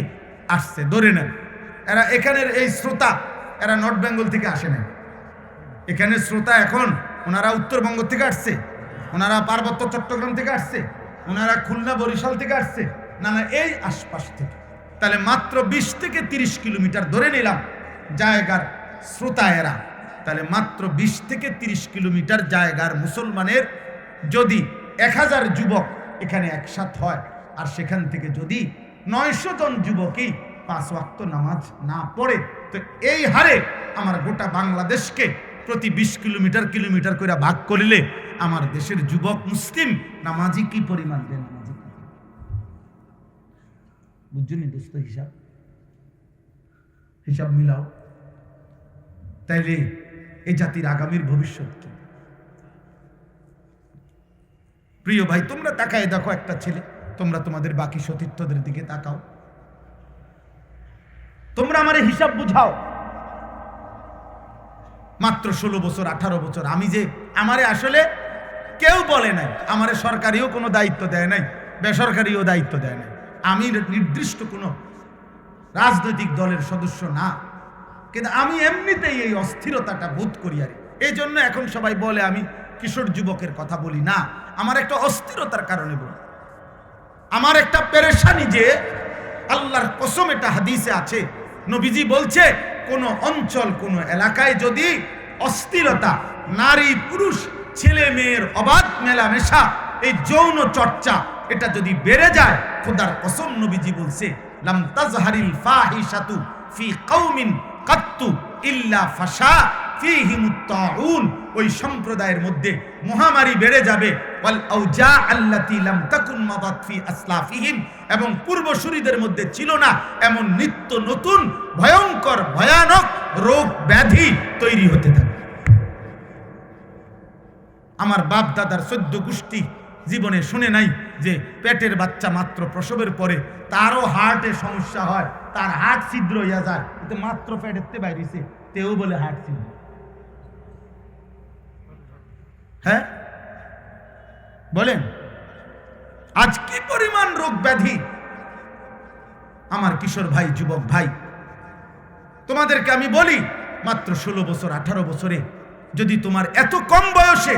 আসছে, ধরে নেন। এরা এখানের এই শ্রোতা, এরা নর্থ বেঙ্গল থেকে আসে না। এখানে শ্রোতা এখন ওনারা উত্তরবঙ্গ থেকে আসছে, ওনারা পার্বত্য চট্টগ্রাম থেকে আসছে, ওনারা খুলনা বরিশাল থেকে আসছে, না এই আশপাশ থেকে। তাহলে মাত্র 20 থেকে 30 কিলোমিটার ধরে নিলাম জায়গার শ্রোতা এরা। তাহলে মাত্র 20 থেকে 30 কিলোমিটার জায়গার মুসলমানের যদি 1000 যুবক এখানে একসাথ হয়, আর সেখান থেকে যদি 900 জন যুবকই 5 ওয়াক্ত নামাজ না পড়ে, তো এই হারে আমার গোটা বাংলাদেশকে প্রতি 20 কিলোমিটার করে ভাগ করলে আমার দেশের যুবক মুসলিম নামাজি কি পরিমাণ দেন? বুঝছেন দোস্ত? হিসাব মিলাও। তাইলে এই জাতির আগামীর ভবিষ্যৎ কি? প্রিয় ভাই, তোমরা তাকায় দেখো একটা ছেলে, তোমরা তোমাদের বাকি সতীর্থদের দিকে তাকাও, তোমরা আমারে হিসাব বুঝাও। মাত্র 16 বছর 18 বছর, আমি যে আমারে আসলে কেউ বলে নাই, আমারে সরকারিও কোনো দায়িত্ব দেয় নাই, বেসরকারিও দায়িত্ব দেয় নাই, আমি নির্দিষ্ট কোনো রাজনৈতিক দলের সদস্য না, কিন্তু আমি এমনিতেই এই অস্থিরতাটা বোধ করি। আর এই জন্য এখন সবাই বলে আমি কিশোর যুবকের কথা বলি না, আমার একটা অস্থিরতার কারণে বলি, আমার একটা পেরেশানি। যে আল্লাহর কসম, এটা হাদিসে আছে, নবীজি বলছে কোন অঞ্চল, কোন এলাকায় যদি অস্থিরতা, নারী পুরুষ, ছেলে মেয়ের অবাধ মেলামেশা, এই যৌন চর্চা, এটা যদি বেড়ে যায়, খোদার কসম নবীজি বলছে লাম তাজহারিল ফাহিশাতু ফি কওমিন কাত্তু ইল্লা ফাশা ফীহিমুত তাউন, ওই সম্প্রদায়ের মধ্যে মহামারী বেড়ে যাবে, ওয়াল আউজা আল্লাতী লাম তাকুন মাদাত ফি আসলাফিহিম, এবং পূর্বসূরীদের মধ্যে ছিল না এমন নিত্য নতুন ভয়ঙ্কর ভয়ানক রোগ ব্যাধি তৈরি হতে থাকে। আমার বাপ দাদার 14 গোষ্ঠী জীবনে শুনে নাই যে পেটের বাচ্চা মাত্র প্রসবের পরে তারও হার্টে সমস্যা হয়, তার হার্ট ছিদ্র হইয়া যায়, কিন্তু মাত্র পেটের বাইরেছে তেও বলে হার্ট ছিদ্র। হ্যাঁ বলেন, আজ কি পরিমাণ রোগ ব্যাধি। আমার কিশোর ভাই, যুবক ভাই, তোমাদেরকে আমি বলি, মাত্র 16 বছর 18 বছরে যদি তোমার এত কম বয়সে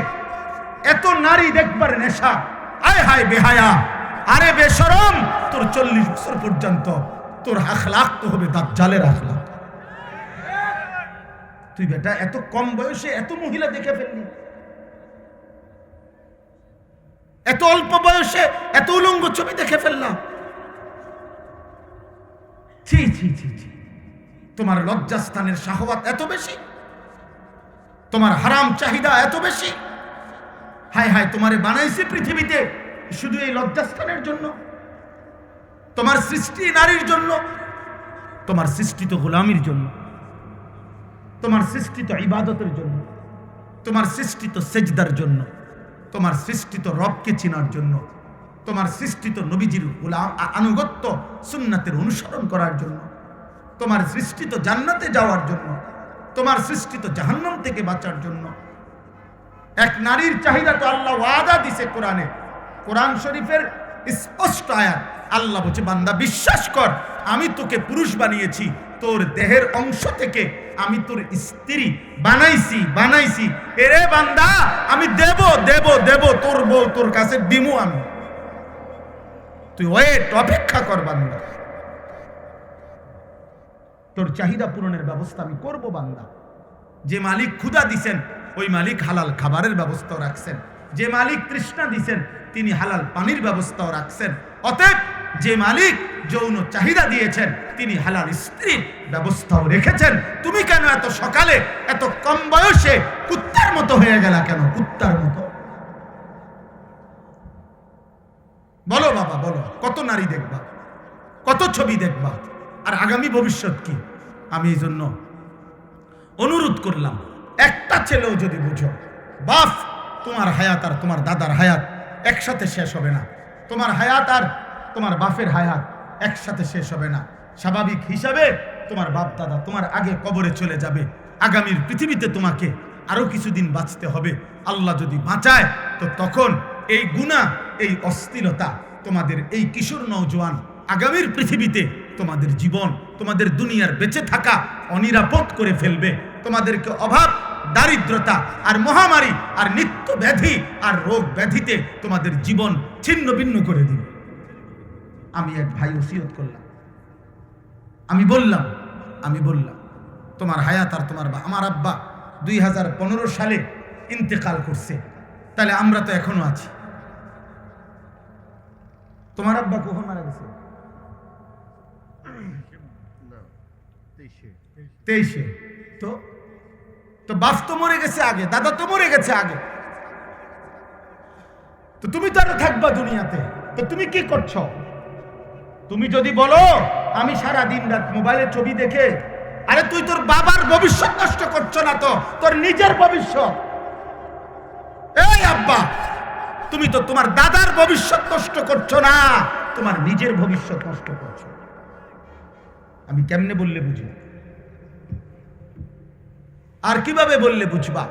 এত নারী দেখবার নেশা, আয় হায় বেহায়া, আরে বেশরম, তোর 40 বছর পর্যন্ত তোর আখলাক তো হবে দাজ্জালের আখলাক। তুই বেটা এত কম বয়সে এত মহিলা দেখে ফেললি, এত অল্প বয়সে এত উলঙ্গ ছবি দেখে ফেললাম। ছি ছি ছি ছি, তোমার লজ্জাস্থানের শাহওয়াত এত বেশি, তোমার হারাম চাহিদা এত বেশি। হায় হায়, তোমারে বানাইছে পৃথিবীতে শুধু এই লজ্জাস্থানের জন্য? তোমার সৃষ্টি নারীর জন্য, তোমার সৃষ্টিত গোলামির জন্য, তোমার সৃষ্টিত ইবাদতের জন্য, তোমার সৃষ্টিত সেজদার জন্য, তোমার সৃষ্টিত রবকে চিনার জন্য, তোমার সৃষ্টিত নবীজির আনুগত্য সুন্নাতের অনুসরণ করার জন্য, তোমার সৃষ্টিত জান্নাতে যাওয়ার জন্য, তোমার সৃষ্টিত জাহান্নাম থেকে বাঁচার জন্য। এক নারীর চাহিদা তো আল্লাহ ওয়াদা দিছে কোরআনে, কোরআন শরীফের স্পষ্ট আয়াত। আল্লাহ বলছে, বান্দা বিশ্বাস কর, আমি তোকে পুরুষ বানিয়েছি, তোর দেহের অংশ থেকে আমি তোর স্ত্রী বানাইছি। এরে বান্দা, আমি দেব দেব দেব, তোর বউ তোর কাছে দিমু আমি, তুই ওয়েট, অপেক্ষা কর বান্দা, তোর চাহিদা পূরণের ব্যবস্থা আমি করব বান্দা। যে মালিক ক্ষুধা দিছেন ওই মালিক হালাল খাবারের ব্যবস্থাও রাখছেন, যে মালিক তৃষ্ণা দিছেন তিনি হালাল পানির ব্যবস্থাও রাখছেন। অতএব যে মালিক যৌন চাহিদা দিয়েছেন তিনি হালাল স্ত্রীর ব্যবস্থাও রেখেছেন। তুমি কেন এত সকালে এত কম বয়সে কুত্তার মতো হয়ে গেলা? কেন কুত্তার মতো? বলো বাবা, বলো, কত নারী দেখবা, কত ছবি দেখবা, আর আগামী ভবিষ্যৎ কি? আমি এই জন্য অনুরোধ করলাম, একটা ছেলেও যদি বুঝো, বাপ, তোমার হায়াত আর তোমার দাদার হায়াত একসাথে শেষ হবে না, তোমার হায়াত আর তোমার বাপের হায়াত একসাথে শেষ হবে না। স্বাভাবিক হিসাবে তোমার বাপ দাদা তোমার আগে কবরে চলে যাবে, আগামীর পৃথিবীতে তোমাকে আরো কিছুদিন বাঁচতে হবে। আল্লাহ যদি বাঁচায় তো তখন এই গুনাহ, এই অস্থিরতা তোমাদের এই কিশোর নওজোয়ান আগামীর পৃথিবীতে তোমাদের জীবন, তোমাদের দুনিয়ার বেঁচে থাকা অনিরাপদ করে ফেলবে। তোমাদেরকে অভাব, দারিদ্রতা আর মহামারী আর নিত্য ব্যাধি আর রোগ ব্যাধিতে তোমাদের জীবন ছিন্ন ভিন্ন করে দিবে। আমি এক ভাই ওসিয়ত করলাম, আমি বললাম তোমার হায়াত আর তোমার আমার আব্বা 2015 সালে ইন্তেকাল করছে, তাহলে আমরা তো এখনো আছি। তোমার আব্বা কখন মারা গেছে? 23-এ। তো বাপ তো মরে গেছে আগে, দাদা তো মরে গেছে আগে, তো তুমি তো আরো থাকবা দুনিয়াতে, তো তুমি কি করছো? তুমি যদি বলো আমি সারা দিন রাত মোবাইলে ছবি দেখে, আরে তুই তোর বাবার ভবিষ্যৎ নষ্ট করছো না তো, তোর নিজের ভবিষ্যৎ। এই আব্বা, তুমি তো তোমার দাদার ভবিষ্যৎ নষ্ট করছো না, তোমার নিজের ভবিষ্যৎ নষ্ট করছো। আমি কেমনে বললে বুঝবো? আর কিভাবে বললে বুঝবা?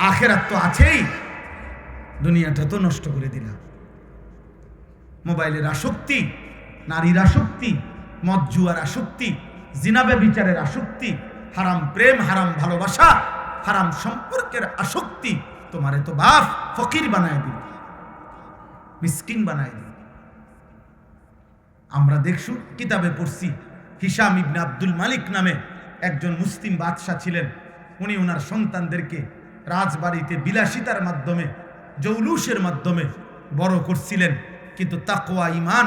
আখেরাত তো আছেই, দুনিয়াটা তো নষ্ট করে দিলাম। মোবাইলের আসক্তি, নারীর আসক্তি, মদ জুয়ার আসক্তি, জিনা ব্যভিচারের আসক্তি, হারাম প্রেম, হারাম ভালোবাসা, হারাম সম্পর্কের আসক্তি তোমারে তো বাপ ফকির বানায় দিল, মিসকিন বানায় দিল। আমরা দেখছু, কিতাবে পড়ছি, হিশাম ইবনে আব্দুল মালিক নামে একজন মুসলিম বাদশাহ ছিলেন। উনি ওনার সন্তানদেরকে রাজবাড়িতে বিলাসিতার মাধ্যমে, জৌলুসের মাধ্যমে বড় করছিলেন, কিন্তু তাকওয়া, ঈমান,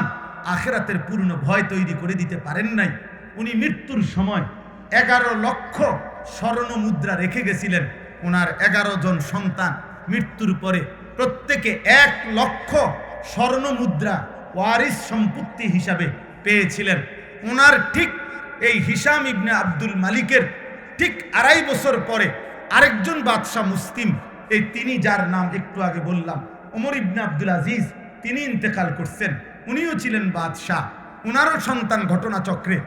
আখিরাতের পূর্ণ ভয় তৈরি করে দিতে পারেন নাই। উনি মৃত্যুর সময় 11 লক্ষ স্বর্ণ মুদ্রা রেখে গেছিলেন। ওনার 11 জন সন্তান মৃত্যুর পরে প্রত্যেকে 1 লক্ষ স্বর্ণ মুদ্রা ওয়ারিস সম্পত্তি হিসাবে পেয়েছিলেন। ওনার ঠিক এই হিশাম ইবনে আব্দুল মালিকের ঠিক 2.5 বছর পরে আরেকজন বাদশাহ মুসলিম, এই তিনি যার নাম একটু আগে বললাম, ওমর ইবনে আব্দুল আজিজ তিনি ইন্তেকাল করছেন, উনিও ছিলেন বাদশাহ। উনারও সন্তান ঘটনা চক্রে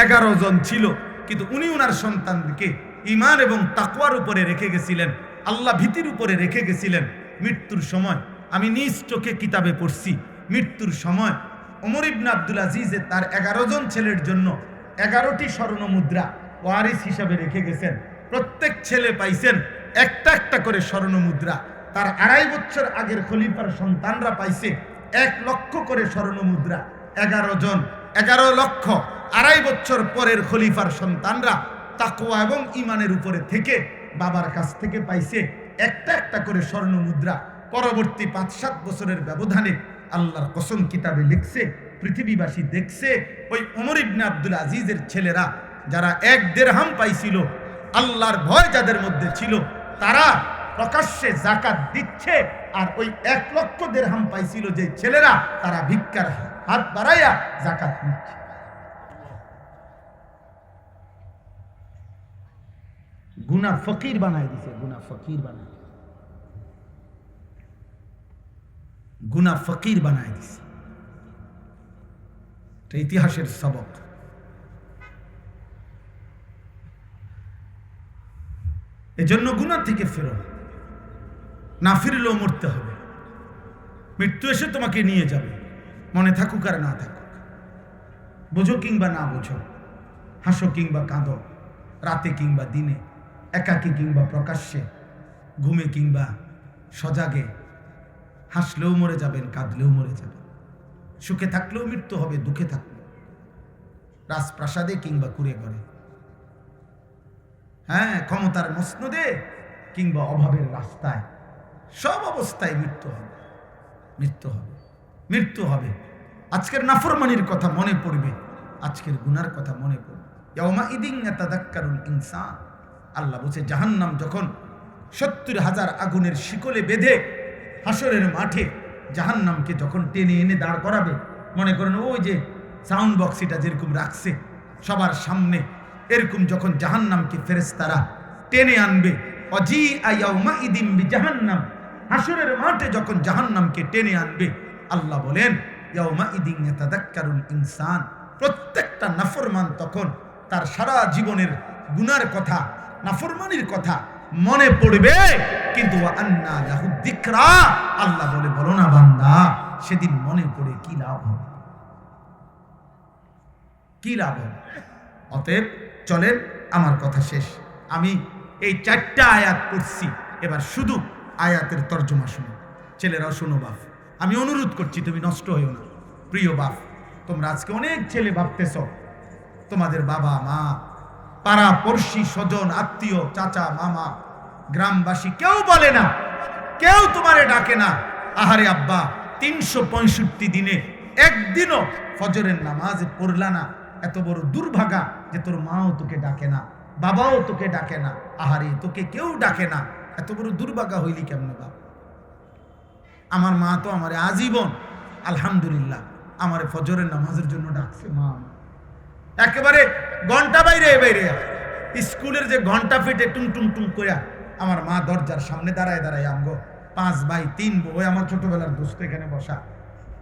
11 জন ছিল, কিন্তু উনি উনার সন্তানকে ঈমান এবং তাকওয়ার উপরে রেখে গেছিলেন, আল্লাহ ভীতির উপরে রেখে গেছিলেন। মৃত্যুর সময় আমি নিজ চোখে কিতাবে পড়ছি, মৃত্যুর সময় ওমর ইবনে আব্দুল আজিজে তার 11 জন ছেলের জন্য 11টি স্বর্ণ মুদ্রা ওয়ারিস হিসাবে রেখে গেছেন। প্রত্যেক ছেলে পাইছেন একটা একটা করে স্বর্ণ মুদ্রা। তার 2.5 বছর আগের খলিফার সন্তানরা পাইছে 1 লক্ষ করে স্বর্ণ মুদ্রা। 11 জন 11 লক্ষ। 2.5 বছর পরের খলিফার সন্তানরা তাকওয়া এবং ঈমানের উপরে থেকে বাবার কাছ থেকে পাইছে একটা একটা করে স্বর্ণ মুদ্রা। পরবর্তী 5-7 বছরের ব্যবধানে আল্লাহর কসম কিতাবে লিখছে, পৃথিবীবাসী দেখছে, ওই ওমর ইবনে আব্দুল আজিজের ছেলেরা যারা 1 দিরহাম পাইছিল, আল্লাহর ভয় যাদের মধ্যে ছিল, তারা প্রকাশ্যে যাকাত দিচ্ছে। আর ওই 1 লক্ষ দিরহাম পাইছিল যে ছেলেরা, তারা ভিক্ষার হাত বাড়াইয়া যাকাত নিচ্ছে। গুনা ফকির বানায় দিছে, গুনা ফকির বানায়, গুনা ফকির বানায় দিছে। এটা ইতিহাসের সবক। এজন্য গুনাহ থেকে ফেরো, না ফিরলেও মরতে হবে। মৃত্যু এসে তোমাকে নিয়ে যাবে, মনে থাকুক আর না থাকুক, বোঝো কিংবা না বোঝো, হাসো কিংবা কাঁদো, রাতে কিংবা দিনে, একাকী কিংবা প্রকাশ্যে, ঘুমে কিংবা সজাগে, হাসলেও মরে যাবেন, কাঁদলেও মরে যাবেন, সুখে থাকলেও মৃত্যু হবে, দুঃখে থাকলেও, রাজপ্রাসাদে কিংবা কুড়ে ঘরে, হ্যাঁ, ক্ষমতার মসনদে কিংবা অভাবের রাস্তায়, সব অবস্থায় মৃত্যু হবে, মৃত্যু হবে, মৃত্যু হবে। আজকের নাফরমানির কথা মনে পড়বে, আজকের গুনার কথা মনে পড়বে। ইয়াউমাইদিন ইয়াতাযাক্কারুল ইনসান। আল্লাহ বলছে, জাহান্নাম যখন 70,000 আগুনের শিকলে বেঁধে হাসরের মাঠে জাহান্নামকে যখন টেনে এনে দাঁড় করাবে, মনে করেন ওই যে সাউন্ড বক্স এটা যেরকম রাখছে সবার সামনে, এরকম যখন জাহান্নামকে ফেরেশতারা টেনে আনবে, অজিআ ইয়াউমাইদিন বিজাহান্নাম, হাসরের মাঠে যখন জাহান্নামকে টেনে আনবে, আল্লাহ বলেন ইয়াউমাইদিন ইয়াতাযাক্কারুল ইনসান, প্রত্যেকটা নাফরমান তখন তার সারা জীবনের গুনার কথা, নাফরমানির কথা মনে পড়বে। কিন্তু আন্না লাহু যিকরা, আল্লাহ বলে, বলো না বান্দা, সেদিন মনে পড়ে কি লাভ হবে, কি লাভ হবে? অতএব চলেন, আমার কথা শেষ। আমি এই 4টা আয়াত পড়ছি, এবার শুধু আয়াতের তর্জমা শুনো। ছেলেরাও শোনো বাপ, আমি অনুরোধ করছি, তুমি নষ্ট হইও না। প্রিয় বাপ, তোমরা আজকে অনেক ছেলে ভাবতেছ তোমাদের বাবা মা, পাড়া পড়শি, স্বজন আত্মীয়, চাচা মামা, গ্রামবাসী কেউ বলে না, কেউ তোমারে ডাকে না। আহারে আব্বা, 365 দিনে একদিনও ফজরের নামাজ পড়লা না, এত বড় দুর্ভাগা যে তোর মাও তোকে ডাকে না, বাবাও তোকে ডাকে না। আহারে, তোকে কেউ ডাকে না, এত বড় দুর্ভাগা হইলি কেমনে বাপ? আমার মা তো আমারে আজীবন আলহামদুলিল্লাহ আমারে ফজরের নামাজের জন্য ডাকছে। মা একেবারে ঘন্টা বাইরে বাইরে, স্কুলের যে ঘন্টা ফেটে টুং টুং টুং করে আমার মা দরজার সামনে দাঁড়ায় দাঁড়ায়, আমগো 5 ভাই 3 বউ, আমার ছোটবেলার দোস্ত এখানে বসা,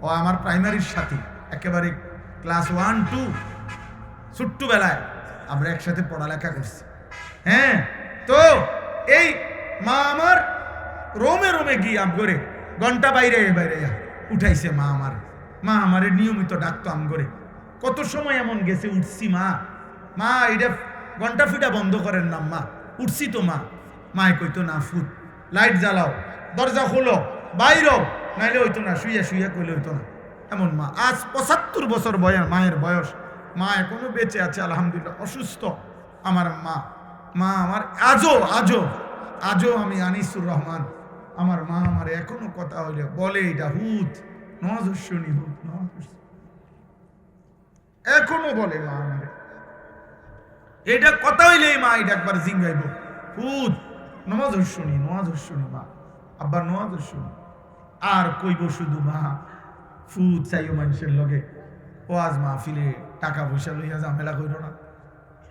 ও আমার প্রাইমারির সাথে, একেবারে ক্লাস 1-2 ছোট্টবেলায় আমরা একসাথে পড়ালেখা করছি। হ্যাঁ, তো এই মা আমার রোমে রোমে গিয়ে আমগরে ঘন্টা বাইরে বাইরে উঠাইছে। মা আমারে নিয়মিত ডাকতো আমগরে। কত সময় এমন গেছে, উঠছি মা, মা এটা ঘন্টা ফিটা বন্ধ করেন না মা, উঠছি তো মা। মায় কইতো না, ফুট লাইট জ্বালাও, দরজা খোলো, বাইরও, নাইলে হইতো না, শুইয়া শুইয়া কইলে হইতো না। এমন মা। আজ 75 বছর মায়ের বয়স, মা এখনো বেঁচে আছে আলহামদুলিল্লাহ, অসুস্থ আমার মা। মা আমার আজও আমি আনিসুর রহমান, আমার মা আমার এখনো কথা হইলে বলে, এটা হুত নওয়াজ শুনি, হুত নওয়াজ এখনো বলে মা আমারে, এটা কথা হইলে মা এটা একবার জিঙ্গাইব, হুত নওয়াজ শুনি মা, আব্বা নওয়াজ শুনি। আর কইব শুধু মা ফুট চাইও মানুষের লগে, ওয়াজ মাহফিলে টাকা পয়সা লইয়া ঝামেলা কইরো না।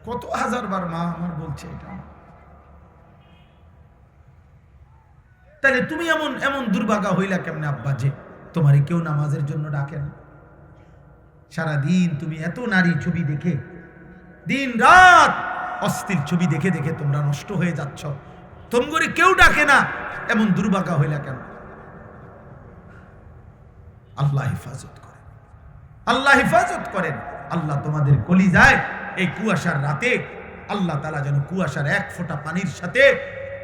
কত হাজারবার মা আমার বলছে এটা। তাহলে তুমি এমন এমন দুর্ভাগা হইলা কেমনে আব্বা যে তোমারে কেউ নামাজের জন্য ডাকে না? সারাদিন তুমি এত নারী ছবি দেখে, দিন রাত অস্থির ছবি দেখে দেখে তোমরা নষ্ট হয়ে যাচ্ছ, তোমরে কেউ ডাকে না, এমন দুর্ভাগা হইলা কেন? আল্লাহ হেফাজত করেন, আল্লাহ হেফাজত করেন। আল্লাহ তোমাদের কলিজায় এই কুয়াশার রাতে আল্লাহ তাআলা যেন কুয়াশার এক ফোঁটা পানির সাথে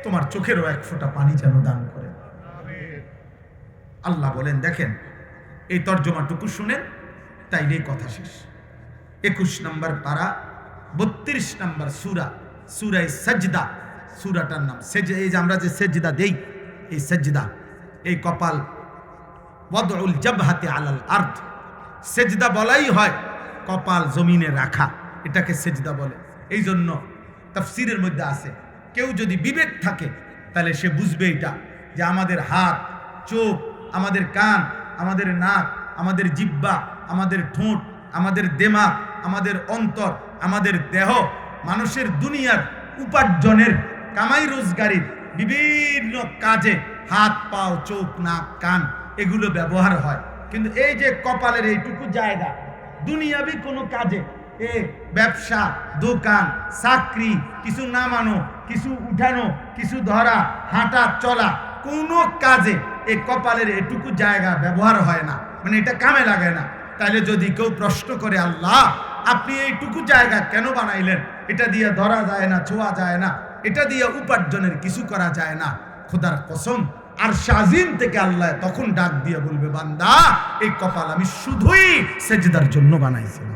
তোমার চোখেরও এক ফোঁটা পানি যেন দান করেন। আল্লাহ বলেন, দেখেন এই তর্জমাটুকু শুনেন, তাইলে কথা শেষ। 21 নম্বর পারা 32 নম্বর সূরা, সূরায়ে সাজদা। সূরাটার নাম এই যে আমরা যে সেজদা দেই, এই সেজদা, এই কপাল ওয়াদউল জাবহাতি আলাল আরদ, সেজদা বলাই হয় কপাল জমিনে রাখা, এটাকে সেজদা বলে। এই জন্য তাফসীরের মধ্যে আছে, কেউ যদি বিবেক থাকে তাহলে সে বুঝবে এটা যে আমাদের হাত, চোখ, আমাদের কান, আমাদের নাক, আমাদের জিহ্বা, আমাদের ঠোঁট, আমাদের দিমাগ, আমাদের অন্তর, আমাদের দেহ মানুষের দুনিয়ার উপার্জনের, কামাই রোজগারের বিভিন্ন কাজে হাত, পাও, চোখ, নাক, কান এগুলো ব্যবহার হয়। কিন্তু এই যে কপালের এইটুকু জায়গা দুনিয়াবি কোনো কাজে, ব্যবসা, দোকান, চাকরি, কিছু নামানো, কিছু উঠানো, কিছু ধরা, হাঁটা চলা, কোনো কাজে এই কপালের এটুকু জায়গা ব্যবহার হয় না, মানে এটা কামে লাগে না। তাহলে যদি কেউ প্রশ্ন করে, আল্লাহ আপনি এইটুকু জায়গা কেন বানাইলেন? এটা দিয়ে ধরা যায় না, ছোঁয়া যায় না, এটা দিয়ে উপার্জনের কিছু করা যায় না, খোদার কসম আর শাজিম থেকে আল্লাহ তখন ডাক দিয়ে বলবে, বান্দা এই কপাল আমি শুধুই সেজদার জন্য বানাইছিলাম।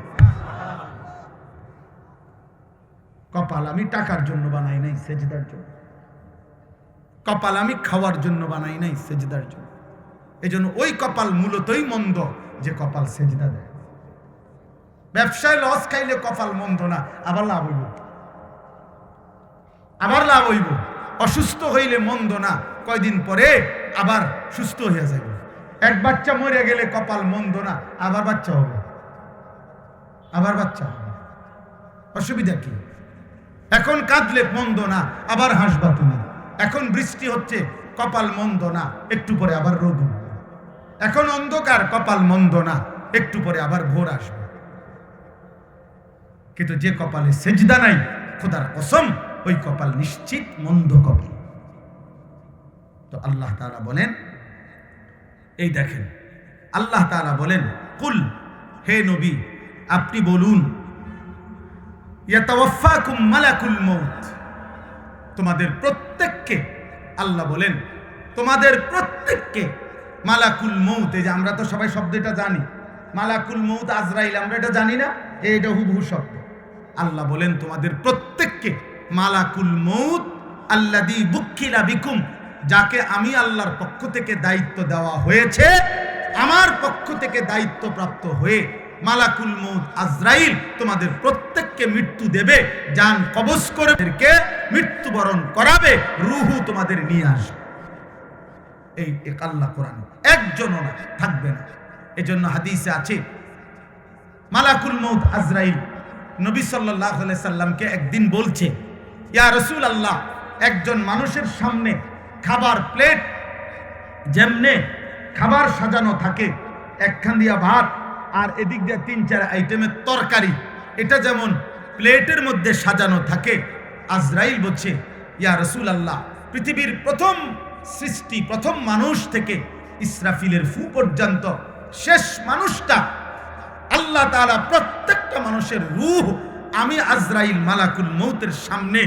কপাল আমি টাকার জন্য বানাই নাই, সেজদার জন্য। কপাল আমি খাওয়ার জন্য বানাই নাই, সেজদার জন্য। এই জন্য ওই কপাল মূলতই মন্দ যে কপাল সেজদা দেয়। ব্যবসায় লস খাইলে কপাল মন্দ না, আবার লাভ হইব, আবার লাভ হইব। অসুস্থ হইলে মন্দ না, কয়দিন পরে আবার সুস্থ হয়ে যাবে। এক বাচ্চা মরে গেলে কপাল মন্দ না, আবার বাচ্চা হবে, আবার বাচ্চা হবে, অসুবিধা কি? এখন কাঁদলে মন্দ না, আবার হাসবা তুমি। এখন বৃষ্টি হচ্ছে, কপাল মন্দ না, একটু পরে আবার রোদ উঠবে। এখন অন্ধকার, কপাল মন্দ না, একটু পরে আবার ভোর আসবে। কিন্তু যে কপালে সেজদা নাই, খোদার কসম ওই কপাল নিশ্চিত মন্দ কপাল। তো আল্লাহ তাআলা বলেন, এই দেখেন আল্লাহ তাআলা বলেন, কুল, হে নবী আপনি বলুন, ইয়াতাওয়াফাকুম মালাকুল মউত, তোমাদের প্রত্যেককে, আল্লাহ বলেন তোমাদের প্রত্যেককে মালাকুল মউত, এই যে আমরা তো সবাই শব্দটা জানি, মালাকুল মউত আজরাইল, আমরা এটা জানি না, এইটা হুবহু শব্দ। আল্লাহ বলেন তোমাদের প্রত্যেককে মালাকুল মউত আল্লাযী বুক্কিলা বিকুম, যাকে আমি আল্লাহর পক্ষ থেকে দায়িত্ব দেওয়া হয়েছে, আমার পক্ষ থেকে দায়িত্বপ্রাপ্ত হয়ে মালাকুল মউত আজরাইল তোমাদের প্রত্যেককে মৃত্যু দেবে, জান কবজ করে মৃত্যুবরণ করাবে, রূহু তোমাদের নিয়ে আসবে। এই আল্লাহ কোরআন একজনও না থাকবে না। এজন্য হাদিসে আছে, মালাকুল মউত আজরাইল নবী সাল্লাল্লাহু আলাইহি সাল্লামকে একদিন বলছে, ইয়া রাসূলুল্লাহ, একজন মানুষের সামনে খাবার প্লেট যেমনে খাবার সাজানো থাকে, একখান দিয়া ভাত আর এদিক দিয়ে 3-4 আইটেমের তরকারি, এটা যেমন প্লেটের মধ্যে সাজানো থাকে, আজরাইল বলছে, ইয়া রাসূলুল্লাহ, পৃথিবীর প্রথম সৃষ্টি, প্রথম মানুষ থেকে ইসরাফিলের ফু পর্যন্ত শেষ মানুষটা, আল্লাহ তাআলা প্রত্যেকটা মানুষের রূহ আমি আজরাইল মালাকুল মউতের সামনে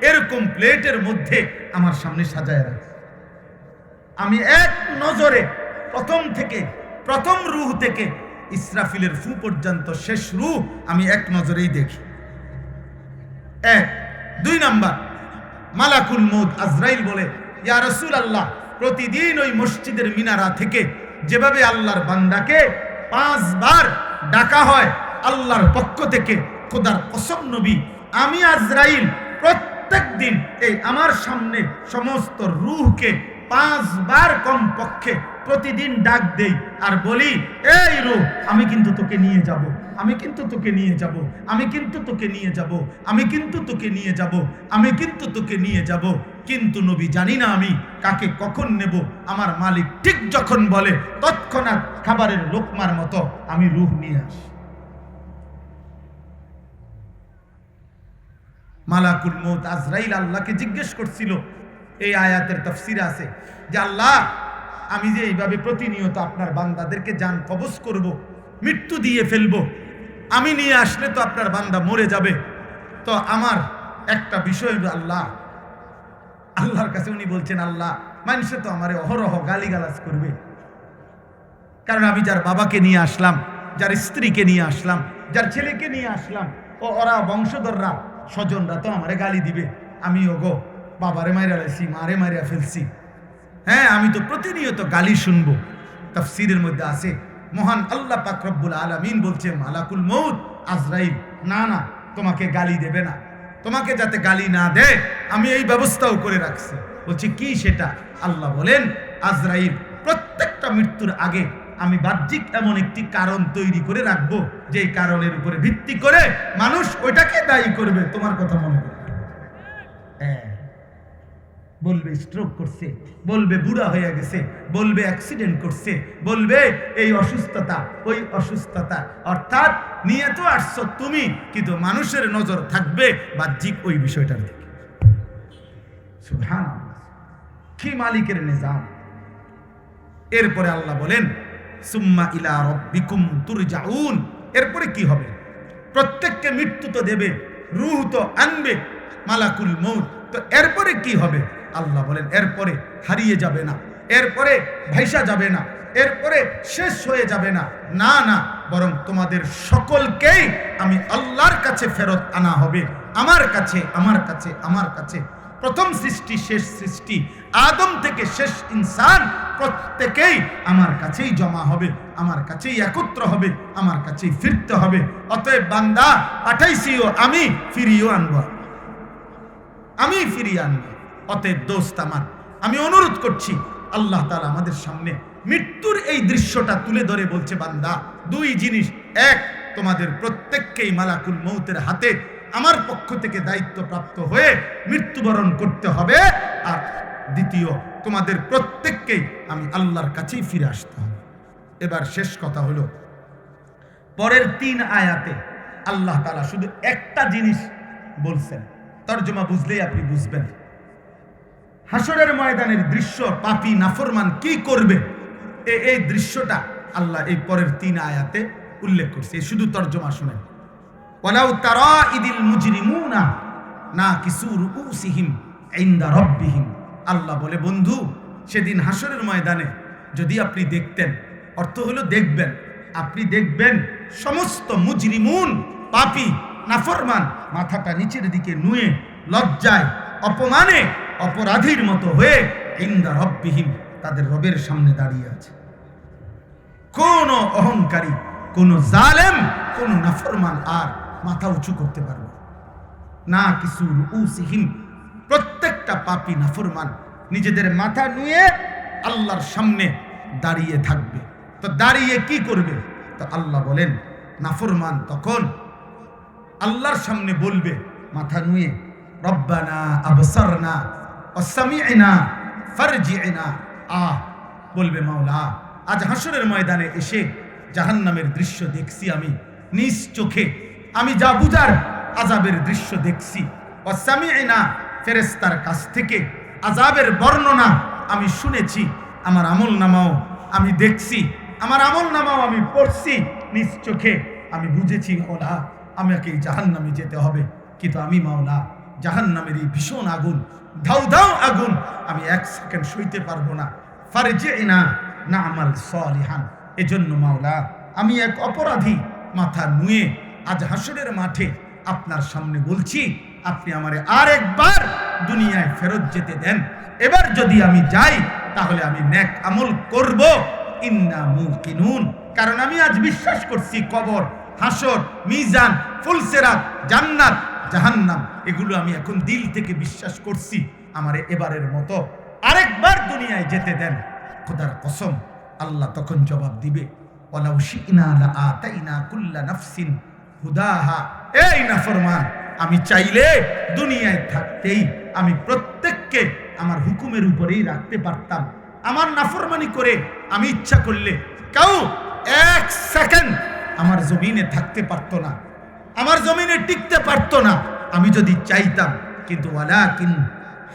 এরকম প্লেটের মধ্যে আমার সামনে সাজায় রাখি। আমি এক নজরে প্রথম থেকে, প্রথম রূহ থেকে ইসরাফিলের ফু পর্যন্ত শেষ রূহ আমি এক নজরেই দেখি। 1 2 নাম্বার, মালাকুল মউত আজরাইল বলে, ইয়া রাসূলুল্লাহ, প্রতিদিন ওই মসজিদের মিনারা থেকে যেভাবে আল্লাহর বান্দাকে 5 বার ডাকা হয় আল্লাহর পক্ষ থেকে, খোদার কসম নবী, আমি আজরাইল প্রত্যেক দিন এই আমার সামনে সমস্ত রূহকে 5 বার কমপক্ষে প্রতিদিন ডাক দেই আর বলি, এই রূহ আমি কিন্তু তোকে নিয়ে যাব, আমি কিন্তু তোকে নিয়ে যাব, আমি কিন্তু তোকে নিয়ে যাব, আমি কিন্তু তোকে নিয়ে যাব, আমি কিন্তু তোকে নিয়ে যাব। কিন্তু নবী জানি না আমি কাকে কখন নেব। আমার মালিক ঠিক যখন বলে তৎক্ষণাৎ খাবারের লোকমার মতো আমি রূহ নিয়ে আসি। মালাকুল মউত আজরাইল আল্লাহকে জিজ্ঞেস করছিল, এই আয়াতের তাফসীরে আছে যে আল্লাহ, আমি যে এইভাবে প্রতিনিয়ত আপনার বান্দাদেরকে জান কবজ করব, মৃত্যু দিয়ে ফেলবো, আমি নিয়ে আসলে তো আপনার বান্দা মরে যাবে। তো আমার একটা বিষয় আল্লাহ, আল্লাহর কাছে উনি বলছেন, আল্লাহ মানুষে তো আমারে অহরহ গালিগালাজ করবে, কারণ আমি যার বাবাকে নিয়ে আসলাম, যার স্ত্রীকে নিয়ে আসলাম, যার ছেলেকে নিয়ে আসলাম, ওরা বংশধররা স্বজনরা তো আমারে গালি দিবে, আমি ওগো বাবারে মাইরা লাইছি, মারে মারিয়া ফেলছি। হ্যাঁ, আমি তো প্রতিনিয়ত গালি শুনবো। তাফসীরের মধ্যে আছে মহান আল্লাহ পাক রব্বুল আলামিন বলছে, মালাকুল মউত আজরাইল না না তোমাকে গালি দেবে না, তোমাকে যাতে গালি না দেয় আমি এই ব্যবস্থাও করে রাখছি। বলছে কি সেটা? আল্লাহ বলেন, আজরাইল প্রত্যেকটা মৃত্যুর আগে আমি বাহ্যিক এমন একটি কারণ তৈরি করে রাখবো, যে কারণের উপরে ভিত্তি করে মানুষ ওইটাকে দায়ী করবে। তোমার কথা মনে করবে, বলবে স্ট্রোক করছে, বলবে বুড়া হয়ে গেছে, বলবে অ্যাক্সিডেন্ট করছে, বলবে এই অসুস্থতা ওই অসুস্থতা। অর্থাৎ নিয়ে তো আসছো তুমি, কিন্তু মানুষের নজর থাকবে বাহ্যিক ওই বিষয়টার দিকে। সুবহানাল্লাহ, কি মালিকের নিজাম। এরপরে আল্লাহ বলেন, সুম্মা ইলা রাব্বিকুম তুরজাউন। এরপরে কি হবে? প্রত্যেককে মৃত্যু তো দেবে, রূহ তো আনবে মালাকুল মউত। তো এরপরে কি হবে? আল্লাহ বলেন, এরপরে হারিয়ে যাবে না, এরপরে ভাইসা যাবে না, এরপরে শেষ হয়ে যাবে না, না না, বরং তোমাদের সকলকেই আমি আল্লাহর কাছে ফেরত আনা হবে, আমার কাছে, আমার কাছে, আমার কাছে। প্রথম সৃষ্টি, শেষ সৃষ্টি, আদম থেকে শেষ ইনসান, প্রত্যেকেই আমার কাছেই জমা হবে, আমার কাছেই একত্র হবে, আমার কাছেই ফিরতে হবে। অতএব বান্দা পাঠাইছিও আমি, ফিরিয়েও আনবো, আমি ফিরিয়ে আনবো। অতএব দোস্ত আমার, আমি অনুরোধ করছি, আল্লাহ তাআলা আমাদের সামনে মৃত্যুর এই দৃশ্যটা তুলে ধরে বলছে, বান্দা দুই জিনিস, এক, তোমাদের প্রত্যেককেই মালাকুল মউতের হাতে আমার পক্ষ থেকে দায়িত্বপ্রাপ্ত হয়ে মৃত্যুবরণ করতে হবে, আর দ্বিতীয়, তোমাদের প্রত্যেককেই আমি আল্লাহর কাছেই ফিরে আসতে হবে। এবার শেষ কথা হলো, পরের 3 আয়াতে আল্লাহ তাআলা শুধু একটা জিনিস বলছেন, তরজমা বুঝলেই আপনি বুঝবেন। হাসরের ময়দানের দৃশ্য, পাপী নাফরমান কি করবে, এই দৃশ্যটা আল্লাহ এই পরের 3 আয়াতে উল্লেখ করছে। শুধু তরজমা শুনেন। ওয়ালাউ তারা ইদিল মুজরিমুনা নাকিসু রুউসিহিম ইনদা রাব্বিহিম। আল্লাহ বলে, বন্ধু সেদিন হাসরের ময়দানে যদি আপনি দেখতেন, অর্থ হলো দেখবেন, আপনি দেখবেন সমস্ত মুজরিমুন, পাপী নাফরমান মাথাটা নিচের দিকে নুয়ে লজ্জায় অপমানে অপরাধীর মতো হয়ে ইনদা রাব্বিহিম, তাদের রবের সামনে দাঁড়িয়ে আছে। কোন অহংকারী, কোন জালেম, কোন নাফরমান আর মাথা উঁচু করতে পারবে না। কিছু রুউসিহিম, প্রত্যেকটা পাপী নাফরমান নিজেদের মাথা নুয়ে আল্লাহর সামনে দাঁড়িয়ে থাকবে। তো দাঁড়িয়ে কি করবে? তো আল্লাহ বলেন, নাফরমান তখন আল্লাহর সামনে বলবে মাথা নুয়ে, রব্বানা আবসারনা ওয়া সামি'না ফারজি'না। বলবে, মাওলা আজ হাসরের ময়দানে এসে জাহান্নামের দৃশ্য দেখছি, আমি নিজ চোখে, আমি যা বুঝার আযাবের দৃশ্য দেখছি। ওয়া সামি'না, ফেরেশতার কাছ থেকে আযাবের বর্ণনা আমি শুনেছি, আমার আমলনামাও আমি দেখছি, আমার আমলনামাও আমি পড়ছি নিজ চোখে, আমি বুঝেছি মাওলা আমাকে জাহান্নামে যেতে হবে। কিন্তু আমি মাওলা জাহান্নামের এই ভীষণ আগুন, ধাউ ধাউ আগুন, আমি 1 সেকেন্ড সইতে পারবো না। ফারজি'না না'মাল সালিহান। এজন্য মাওলা আমি এক অপরাধী মাথা নুয়ে আজ হাসরের মাঠে আপনার সামনে বলছি, আপনি আমারে আরেকবার দুনিয়ায় ফেরত যেতে দেন। এবার যদি আমি যাই তাহলে আমি নেক আমল করব, ইন্না মুকিনুন। কারণ আমি আজ বিশ্বাস করছি কবর, হাসর, মিজান, ফুলসিরাত, জান্নাত, জাহান্নাম, এগুলো আমি এখন দিল থেকে বিশ্বাস করছি। আমারে এবারের মতো আরেকবার দুনিয়ায় যেতে দেন। খোদার কসম, আল্লাহ তখন জবাব দিবে, ওয়ালাউ শি'না লাআতাইনা কুল্লা নাফসিন হুদাহা। এই নাফরমান, আমি চাইলে দুনিয়ায় থাকতেই আমি প্রত্যেককে আমার হুকুমের উপরেই রাখতে পারতাম। আমার নাফরমানি করে আমি ইচ্ছা করলে কেউ এক সেকেন্ড আমার জমিনে থাকতে পারতো না, আমার জমিনে টিকতে পারতো না, আমি যদি চাইতাম। কিন্তু ওয়ালাকিন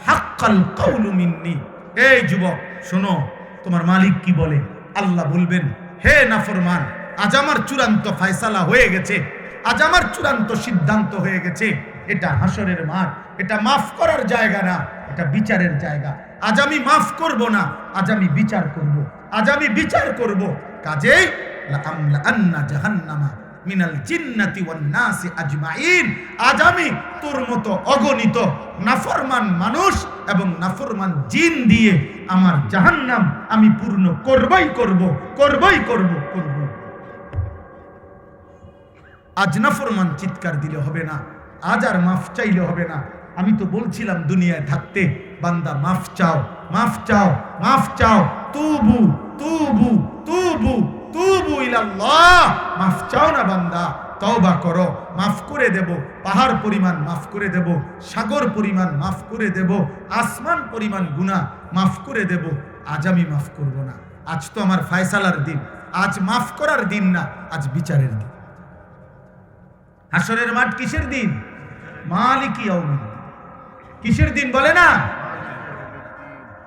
হাক্কাল কাউলু মিন্নি। এই যুবক শোনো, তোমার মালিক কি বলে? আল্লাহ বলবেন, হে নাফরমান, আজ আমার চূড়ান্ত ফয়সালা হয়ে গেছে, আজ আমার চূড়ান্ত সিদ্ধান্ত হয়ে গেছে। এটা হাসরের মাঠ, এটা মাফ করার জায়গা না, এটা বিচারের জায়গা। আজ আমি মাফ করব না, আজ আমি বিচার করব, আজ আমি বিচার করব। কাজেই লাআমলাআন্না জাহান্নামা মিনাল জিন্নাতি ওয়ান নাসি আজমাইন। আজ আমি তোর মতো অগণিত নাফরমান মানুষ এবং নাফরমান জিন দিয়ে আমার জাহান্নাম আমি পূর্ণ করবই করব, করবই করব, করব। আজ নাফরমান চিৎকার দিলে হবে না, আজ আর মাফ চাইলে হবে না। আমি তো বলছিলাম দুনিয়ায় থাকতে, বান্দা মাফ চাও, মাফ চাও, মাফ চাও, তুবু তুবু তুবু তুবু ইলাল্লাহ। মাফ চাও না বান্দা, তওবা করো, মাফ করে দেব। পাহাড় পরিমাণ মাফ করে দেব, সাগর পরিমাণ মাফ করে দেব, আসমান পরিমাণ গুনাহ মাফ করে দেব। আজ আমি মাফ করব না। আজ তো আমার ফয়সালার দিন, আজ মাফ করার দিন না, আজ বিচারের দিন। হাসরের মাঠ কিসের দিন? মালিকি ইয়াউমিদ্দিন। কিসের দিন বলে না?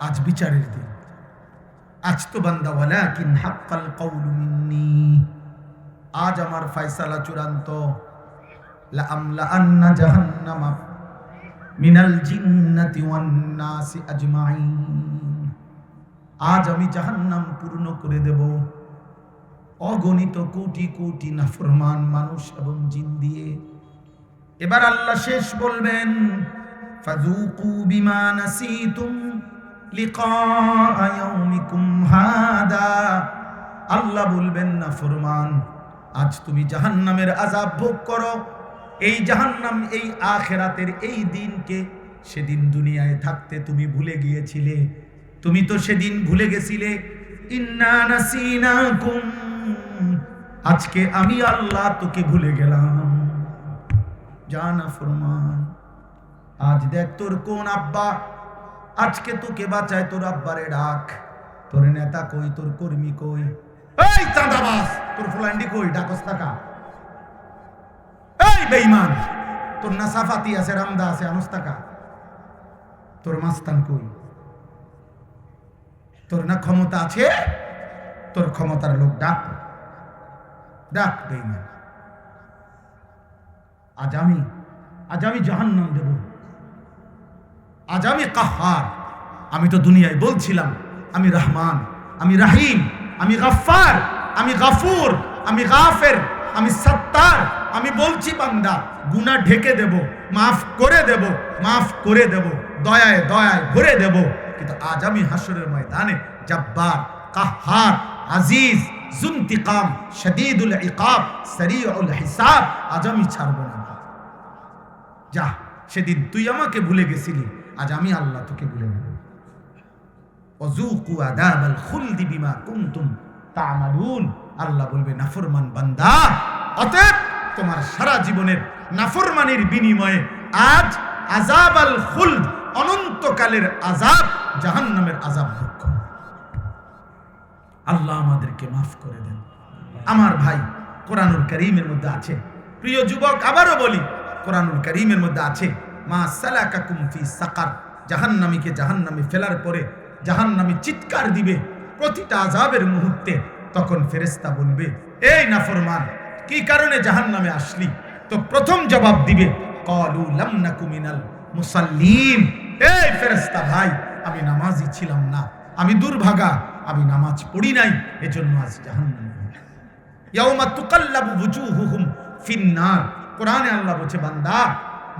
আজ বিচারের দিন। আজ তো বান্দা ওয়ালাকিন হাক্কাল কাউলু মিন্নি, আজ আমার ফয়সালা চূড়ান্ত। লাআমলাআন্না জাহান্নামা মিনাল জিন্নাতি ওয়ান নাসি আজমাইন। আজ আমি জাহান্নাম পূর্ণ করে দেব অগণিত কোটি কোটি নাফরমান মানুষ এবং জিন দিয়ে। এবার আল্লাহ শেষ বলবেন, ফাযুকু বিমা নাসিতুম লিকা ইয়াউমিকুম হাদা। আল্লাহ বলবেন, নাফরমান, আজ তুমি জাহান্নামের আযাব ভোগ করো। এই জাহান্নাম, এই আখিরাতের এই দিনকে সেদিন দুনিয়ায় থাকতে তুমি ভুলে গিয়েছিলে। তুমি তো সেদিন ভুলে গেছিলে। ইন্না নাসিনাকুম, আজকে আমি আল্লাহ তোকে ভুলে গেলাম। জানা ফরমান, আজ দেখ তোর কোন আব্বা আজকে তোকে বাঁচায়। তোর আব্বারে ডাক, তোর নেতা কই, তোর কর্মী কই? এই চাঁদাবাজ, তোর ফুলান্ডি কই? ডাকস টাকা। এই বেঈমান, তোর না সাফাতি আছে, রামদা আছে, আনস টাকা। তোর মাস্তান কই? তোর না ক্ষমতা আছে, তোর ক্ষমতার লোক ডাক, ডাক বেঈমান। আজ আমি জাহান্নাম দেব। আজ আমি কাহ্হার। আমি তো দুনিয়ায় বলছিলাম আমি রহমান, আমি রহিম, আমি গফফার, আমি গফুর, আমি গাফের, আমি সত্তার। আমি বলছি বান্দা গুনাহ ঢেকে দেব, মাফ করে দেব, মাফ করে দেব, দয়ায় দয়ায় ভরে দেব। কিন্তু আজ আমি হাসরের ময়দানে জব্বার, কাহ্হার, আজিজ, যুনতিকাম, শদীদুল ইকাব, সরিউল হিসাব। আজ আমি ছাড়ব না। যা, সেদিন তুই আমাকে ভুলে গেছিলি, আজ আমি আল্লাহ তোকে ভুলে গেলাম। ওয়াযুকু আযাবাল খুলদি বিমা কুনতুম তা'মালুন। আল্লাহ বলবে, নাফরমান বান্দা, অতএব তোমার সারা জীবনের নাফরমানির বিনিময়ে আজ আযাবাল খুলদ, অনন্তকালের আযাব, জাহান্নামের আযাব ভোগ করো। আল্লাহ আমাদেরকে মাফ করে দেন। আমার ভাই, কোরআনুল কারীমের মধ্যে আছে, প্রিয় যুবক আবারও বলি, কোরআনুল কারীমের মধ্যে আছে, মা সালাকাকুম ফি সাকার। জাহান্নামীকে জাহান্নামে ফেলার পরে জাহান্নামী চিৎকার দিবে প্রতিটা আযাবের মুহূর্তে। তখন ফেরেশতা বলবে, এই নাফরমান, কি কারণে জাহান্নামে আসলি? তো প্রথম জবাব দিবে, ক্বালু লাম নাকু মিনাল মুসাল্লিন। এই ফেরেশতা ভাই, আমি নামাজি ছিলাম না, আমি দুর্ভাগা, আমি নামাজ পড়ি নাই, এজন্য আজ জাহান্নামে। ইয়াউমা তুকাল্লাবু বুজুহুহুম ফিন্নার। কোরআনে আল্লাহ বলছে, বান্দা,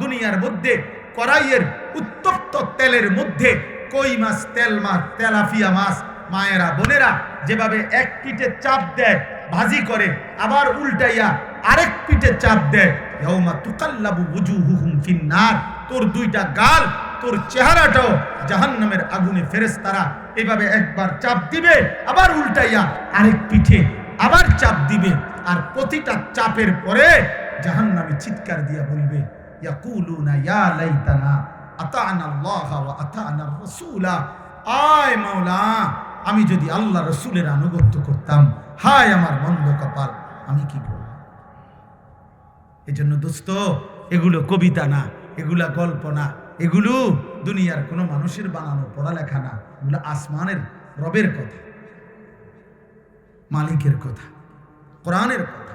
দুনিয়ার মধ্যে কড়াইয়ের উত্তপ্ত তেলের মধ্যে কই মাছ, তেল মাছ, তেলাপিয়া মাছ, মায়েরা বোনেরা যেভাবে এক পিঠে চাপ দেয় ভাজি করে, আবার উল্টাইয়া আরেক পিঠে চাপ দেয়। ইয়াউমা তুকাল্লাবু বুজুহুহুম ফিন্নার। তোর দুইটা গাল, তোর চেহারাটাও জাহান্নামের আগুনে ফেরেশতারা এভাবে একবার চাপ দিবে, আবার উল্টাইয়া আরেক পিঠে আবার চাপ দিবে, আর প্রতিটা চাপের পরে জাহান্নামী চিৎকার দিয়া বলবে, ইয়াকুলুনা ইয়া লাইতানা আতা'না আল্লাহ ওয়া আতা'না রাসূলা, আয় মাওলা, আমি যদি আল্লাহ রাসূলের আনুগত্য করতাম, হায় আমার মন্দ কপাল, আমি কি করব। এজন্য দোস্ত, এগুলো কবিতা না, এগুলা গল্প না, এগুলো দুনিয়ার কোনো মানুষের বানানো পড়ালেখা না, এগুলো আসমানের রবের কথা, মালিকের কথা, কোরআনের কথা।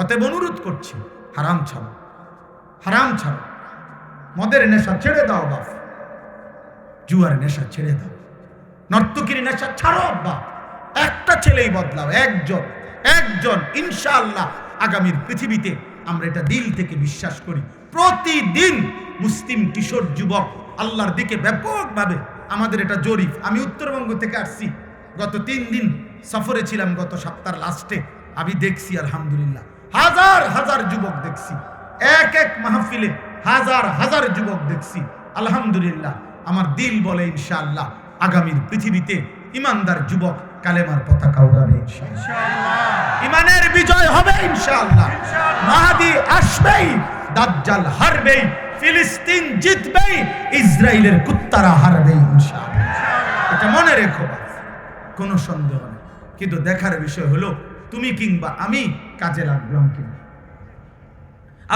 অতএব অনুরোধ করছি, হারাম ছাড়ো, হারাম ছাড়ো, মদের নেশা ছেড়ে দাও বাপ, জুয়ার নেশা ছেড়ে দাও, নর্তকীর নেশা ছাড়ো আব্বা। একটা ছেলেই বদলাও, একজন ইনশাআল্লাহ আগামীর পৃথিবীতে, আমরা এটা দিল থেকে বিশ্বাস করি, প্রতিদিন মুসলিম কিশোর যুবক আল্লাহর দিকে ব্যাপকভাবে, আমাদের এটা জরিপ, আমি উত্তরবঙ্গ থেকে আসছি, গত 3 দিন সফরে ছিলাম, গত সপ্তাহের লাস্টে আমি দেখছি আলহামদুলিল্লাহ হাজার হাজার যুবক দেখছি, এক মাহফিলে হাজার হাজার যুবক দেখছি আলহামদুলিল্লাহ। আমার দিল বলে ইনশাআল্লাহ আগামীর পৃথিবীতে ইমানদার যুবক কালেমার পতাকা উড়াবে ইনশাআল্লাহ, ইমানের বিজয় হবে ইনশাআল্লাহ, মাহদি আসবেই, দাজ্জাল হারবেই, ফিলিস্তিন জিতবেই, ইসরায়েলের কুত্তারা হারবেই ইনশাআল্লাহ। এটা মনে রেখো, কোনো সন্দেহ নেই। কিন্তু দেখার বিষয় হলো তুমি কিংবা আমি কাজে লাগলাম কিনা।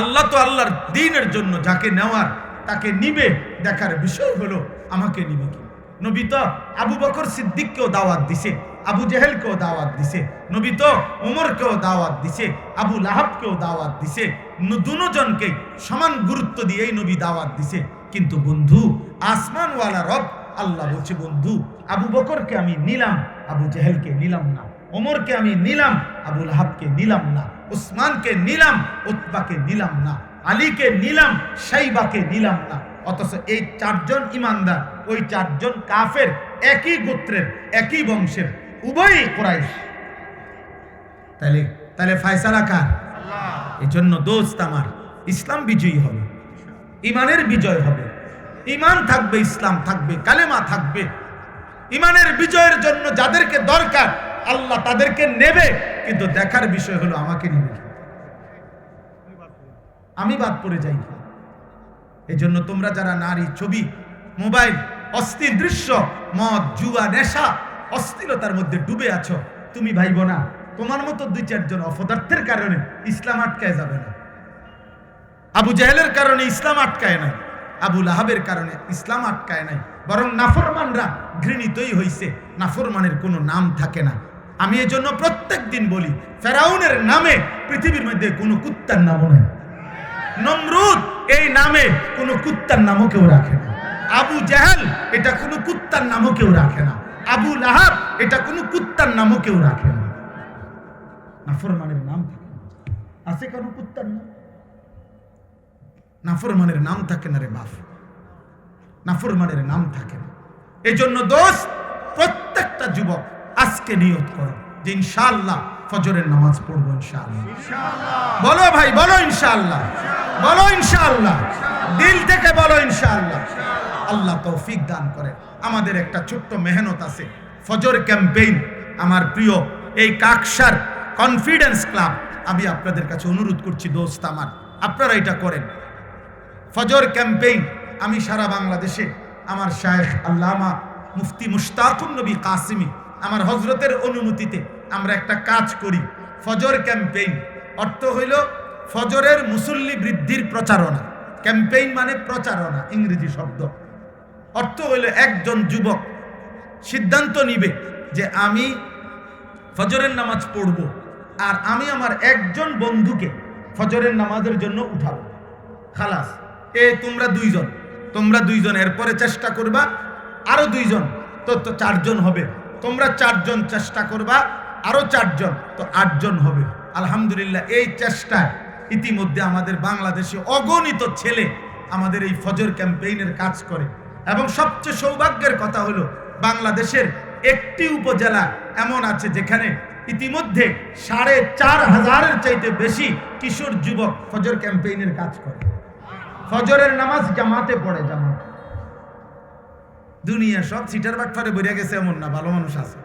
আল্লাহ তো আল্লাহর দ্বীনের জন্য যাকে নেওয়ার তাকে নিবে, দেখার বিষয় হলো আমাকে নিবে কি। নবী তো আবু বকর সিদ্দিককেও দাওয়াত দিছে, আবু জেহেলকেও দাওয়াত দিছে, নবী তো ওমরকেও দাওয়াত দিছে, আবু লাহাবকেও দাওয়াত দিছে, দুজনকে সমান গুরুত্ব দিয়েই নবী দাওয়াত দিছে। কিন্তু বন্ধু, আসমানওয়ালা রব আল্লাহ বলছে, বন্ধু আবু বকরকে আমি নিলাম, আবু জেহেলকে নিলাম না, ওমরকে আমি নিলাম, আবু লাহাবকে নিলাম না, উসমানকে নিলাম, উতবাকে নিলাম না, আলীকে নিলাম, শাইবাকে নিলাম না। অথচ এই 4 জন ইমানদার, ওই 4 জন কাফের, একই গোত্রের, একই বংশের, উভয়ই কুরাইশ। তাহলে ফয়সালা কার? আল্লাহ। এই জন্য দোস্ত আমার, ইসলাম বিজয়ী হবে, ইমানের বিজয় হবে, ইমান থাকবে, ইসলাম থাকবে, কালেমা থাকবে। ইমানের বিজয়ের জন্য যাদেরকে দরকার আল্লাহ তাদেরকে নেবে, কিন্তু দেখার বিষয় হলো আমাকে নেবে, আমি বাদ পড়ে যাই। এই জন্য তোমরা যারা নারী, ছবি, মোবাইল, অস্থির দৃশ্য, মদ, জুয়া, নেশা, অস্থিরতার মধ্যে ডুবে আছো, তুমি ভাইবো না তোমার মতো 2-4 জন অপদার্থের কারণে ইসলাম আটকায় যাবে না। আবু জেহেলের কারণে ইসলাম আটকায় নাই, আবু লাহাবের কারণে ইসলাম আটকায় নাই, বরং নাফরমানরা ঘৃণিতই হইছে, নাফরমানের কোনো নাম থাকে না। আমি এই জন্য প্রত্যেক দিন বলি, ফেরাউনের নামে পৃথিবীর মধ্যে কোনো কুত্তার নামও নেই, নমরুদ এই নামে কোনো কুত্তার নামও কেউ রাখে না, আবু জেহেল এটা কোনো কুত্তার নামও কেউ রাখে না, আবু লাহাব এটা কোনো কুত্তার নামও কেউ রাখে না। নাফরমানের নাম থাকে না, আছে কোনো কুত্তার নাম? নাফরমানের নাম থাকে না রে বাপ, নাফরমানের নাম থাকে না। এই জন্য দোস্ত, প্রত্যেকটা যুবক আজকে নিয়ত করো যে ইনশাআল্লাহ ফজরের নামাজ পড়বো ইনশাআল্লাহ। বলো ভাই, বলো ইনশাআল্লাহ, বলো ইনশাআল্লাহ, দিল থেকে বলো ইনশাআল্লাহ। আল্লাহ তৌফিক দান করে। আমাদের একটা ছোট্ট মেহনত আছে, ফজর ক্যাম্পেইন। আমার প্রিয় এই কাকসার কনফিডেন্স ক্লাব, আমি আপনাদের কাছে অনুরোধ করছি দোস্ত আমার, আপনারা এটা করেন। ফজর ক্যাম্পেইন আমি সারা বাংলাদেশে আমার শায়েখ আল্লামা মুফতি মুশতাকুন নবী কাসিমি, আমার হজরতের অনুমতিতে আমরা একটা কাজ করি, ফজর ক্যাম্পেইন। অর্থ হইল ফজরের মুসল্লি বৃদ্ধির প্রচারণা। ক্যাম্পেইন মানে প্রচারণা, ইংরেজি শব্দ। অর্থ হইল একজন যুবক সিদ্ধান্ত নিবে যে আমি ফজরের নামাজ পড়ব, আর আমি আমার একজন বন্ধুকে ফজরের নামাজের জন্য উঠাবো। খালাস, তোমরা দুইজন, এরপরে চেষ্টা করবা আরো 2 জন, তো 4 জন হবে। তোমরা 4 জন চেষ্টা করবা, আরো 4 জন, তো 8 জন হবে। আলহামদুলিল্লাহ, এই চেষ্টায় ইতিমধ্যে আমাদের বাংলাদেশে অগণিত ছেলে আমাদের এই ফজর ক্যাম্পেইনের কাজ করে। এবং সবচেয়ে সৌভাগ্যের কথা হলো, বাংলাদেশের একটি উপজেলা এমন আছে যেখানে ইতিমধ্যে 4500-এর চাইতে বেশি কিশোর যুবক ফজর ক্যাম্পেইনের কাজ করে। ফজরের নামাজ জামাতে পড়ে, জামাত। দুনিয়া সব সিটার বাটফারে বেরিয়ে গেছে এমন না, ভালো মানুষ আছে।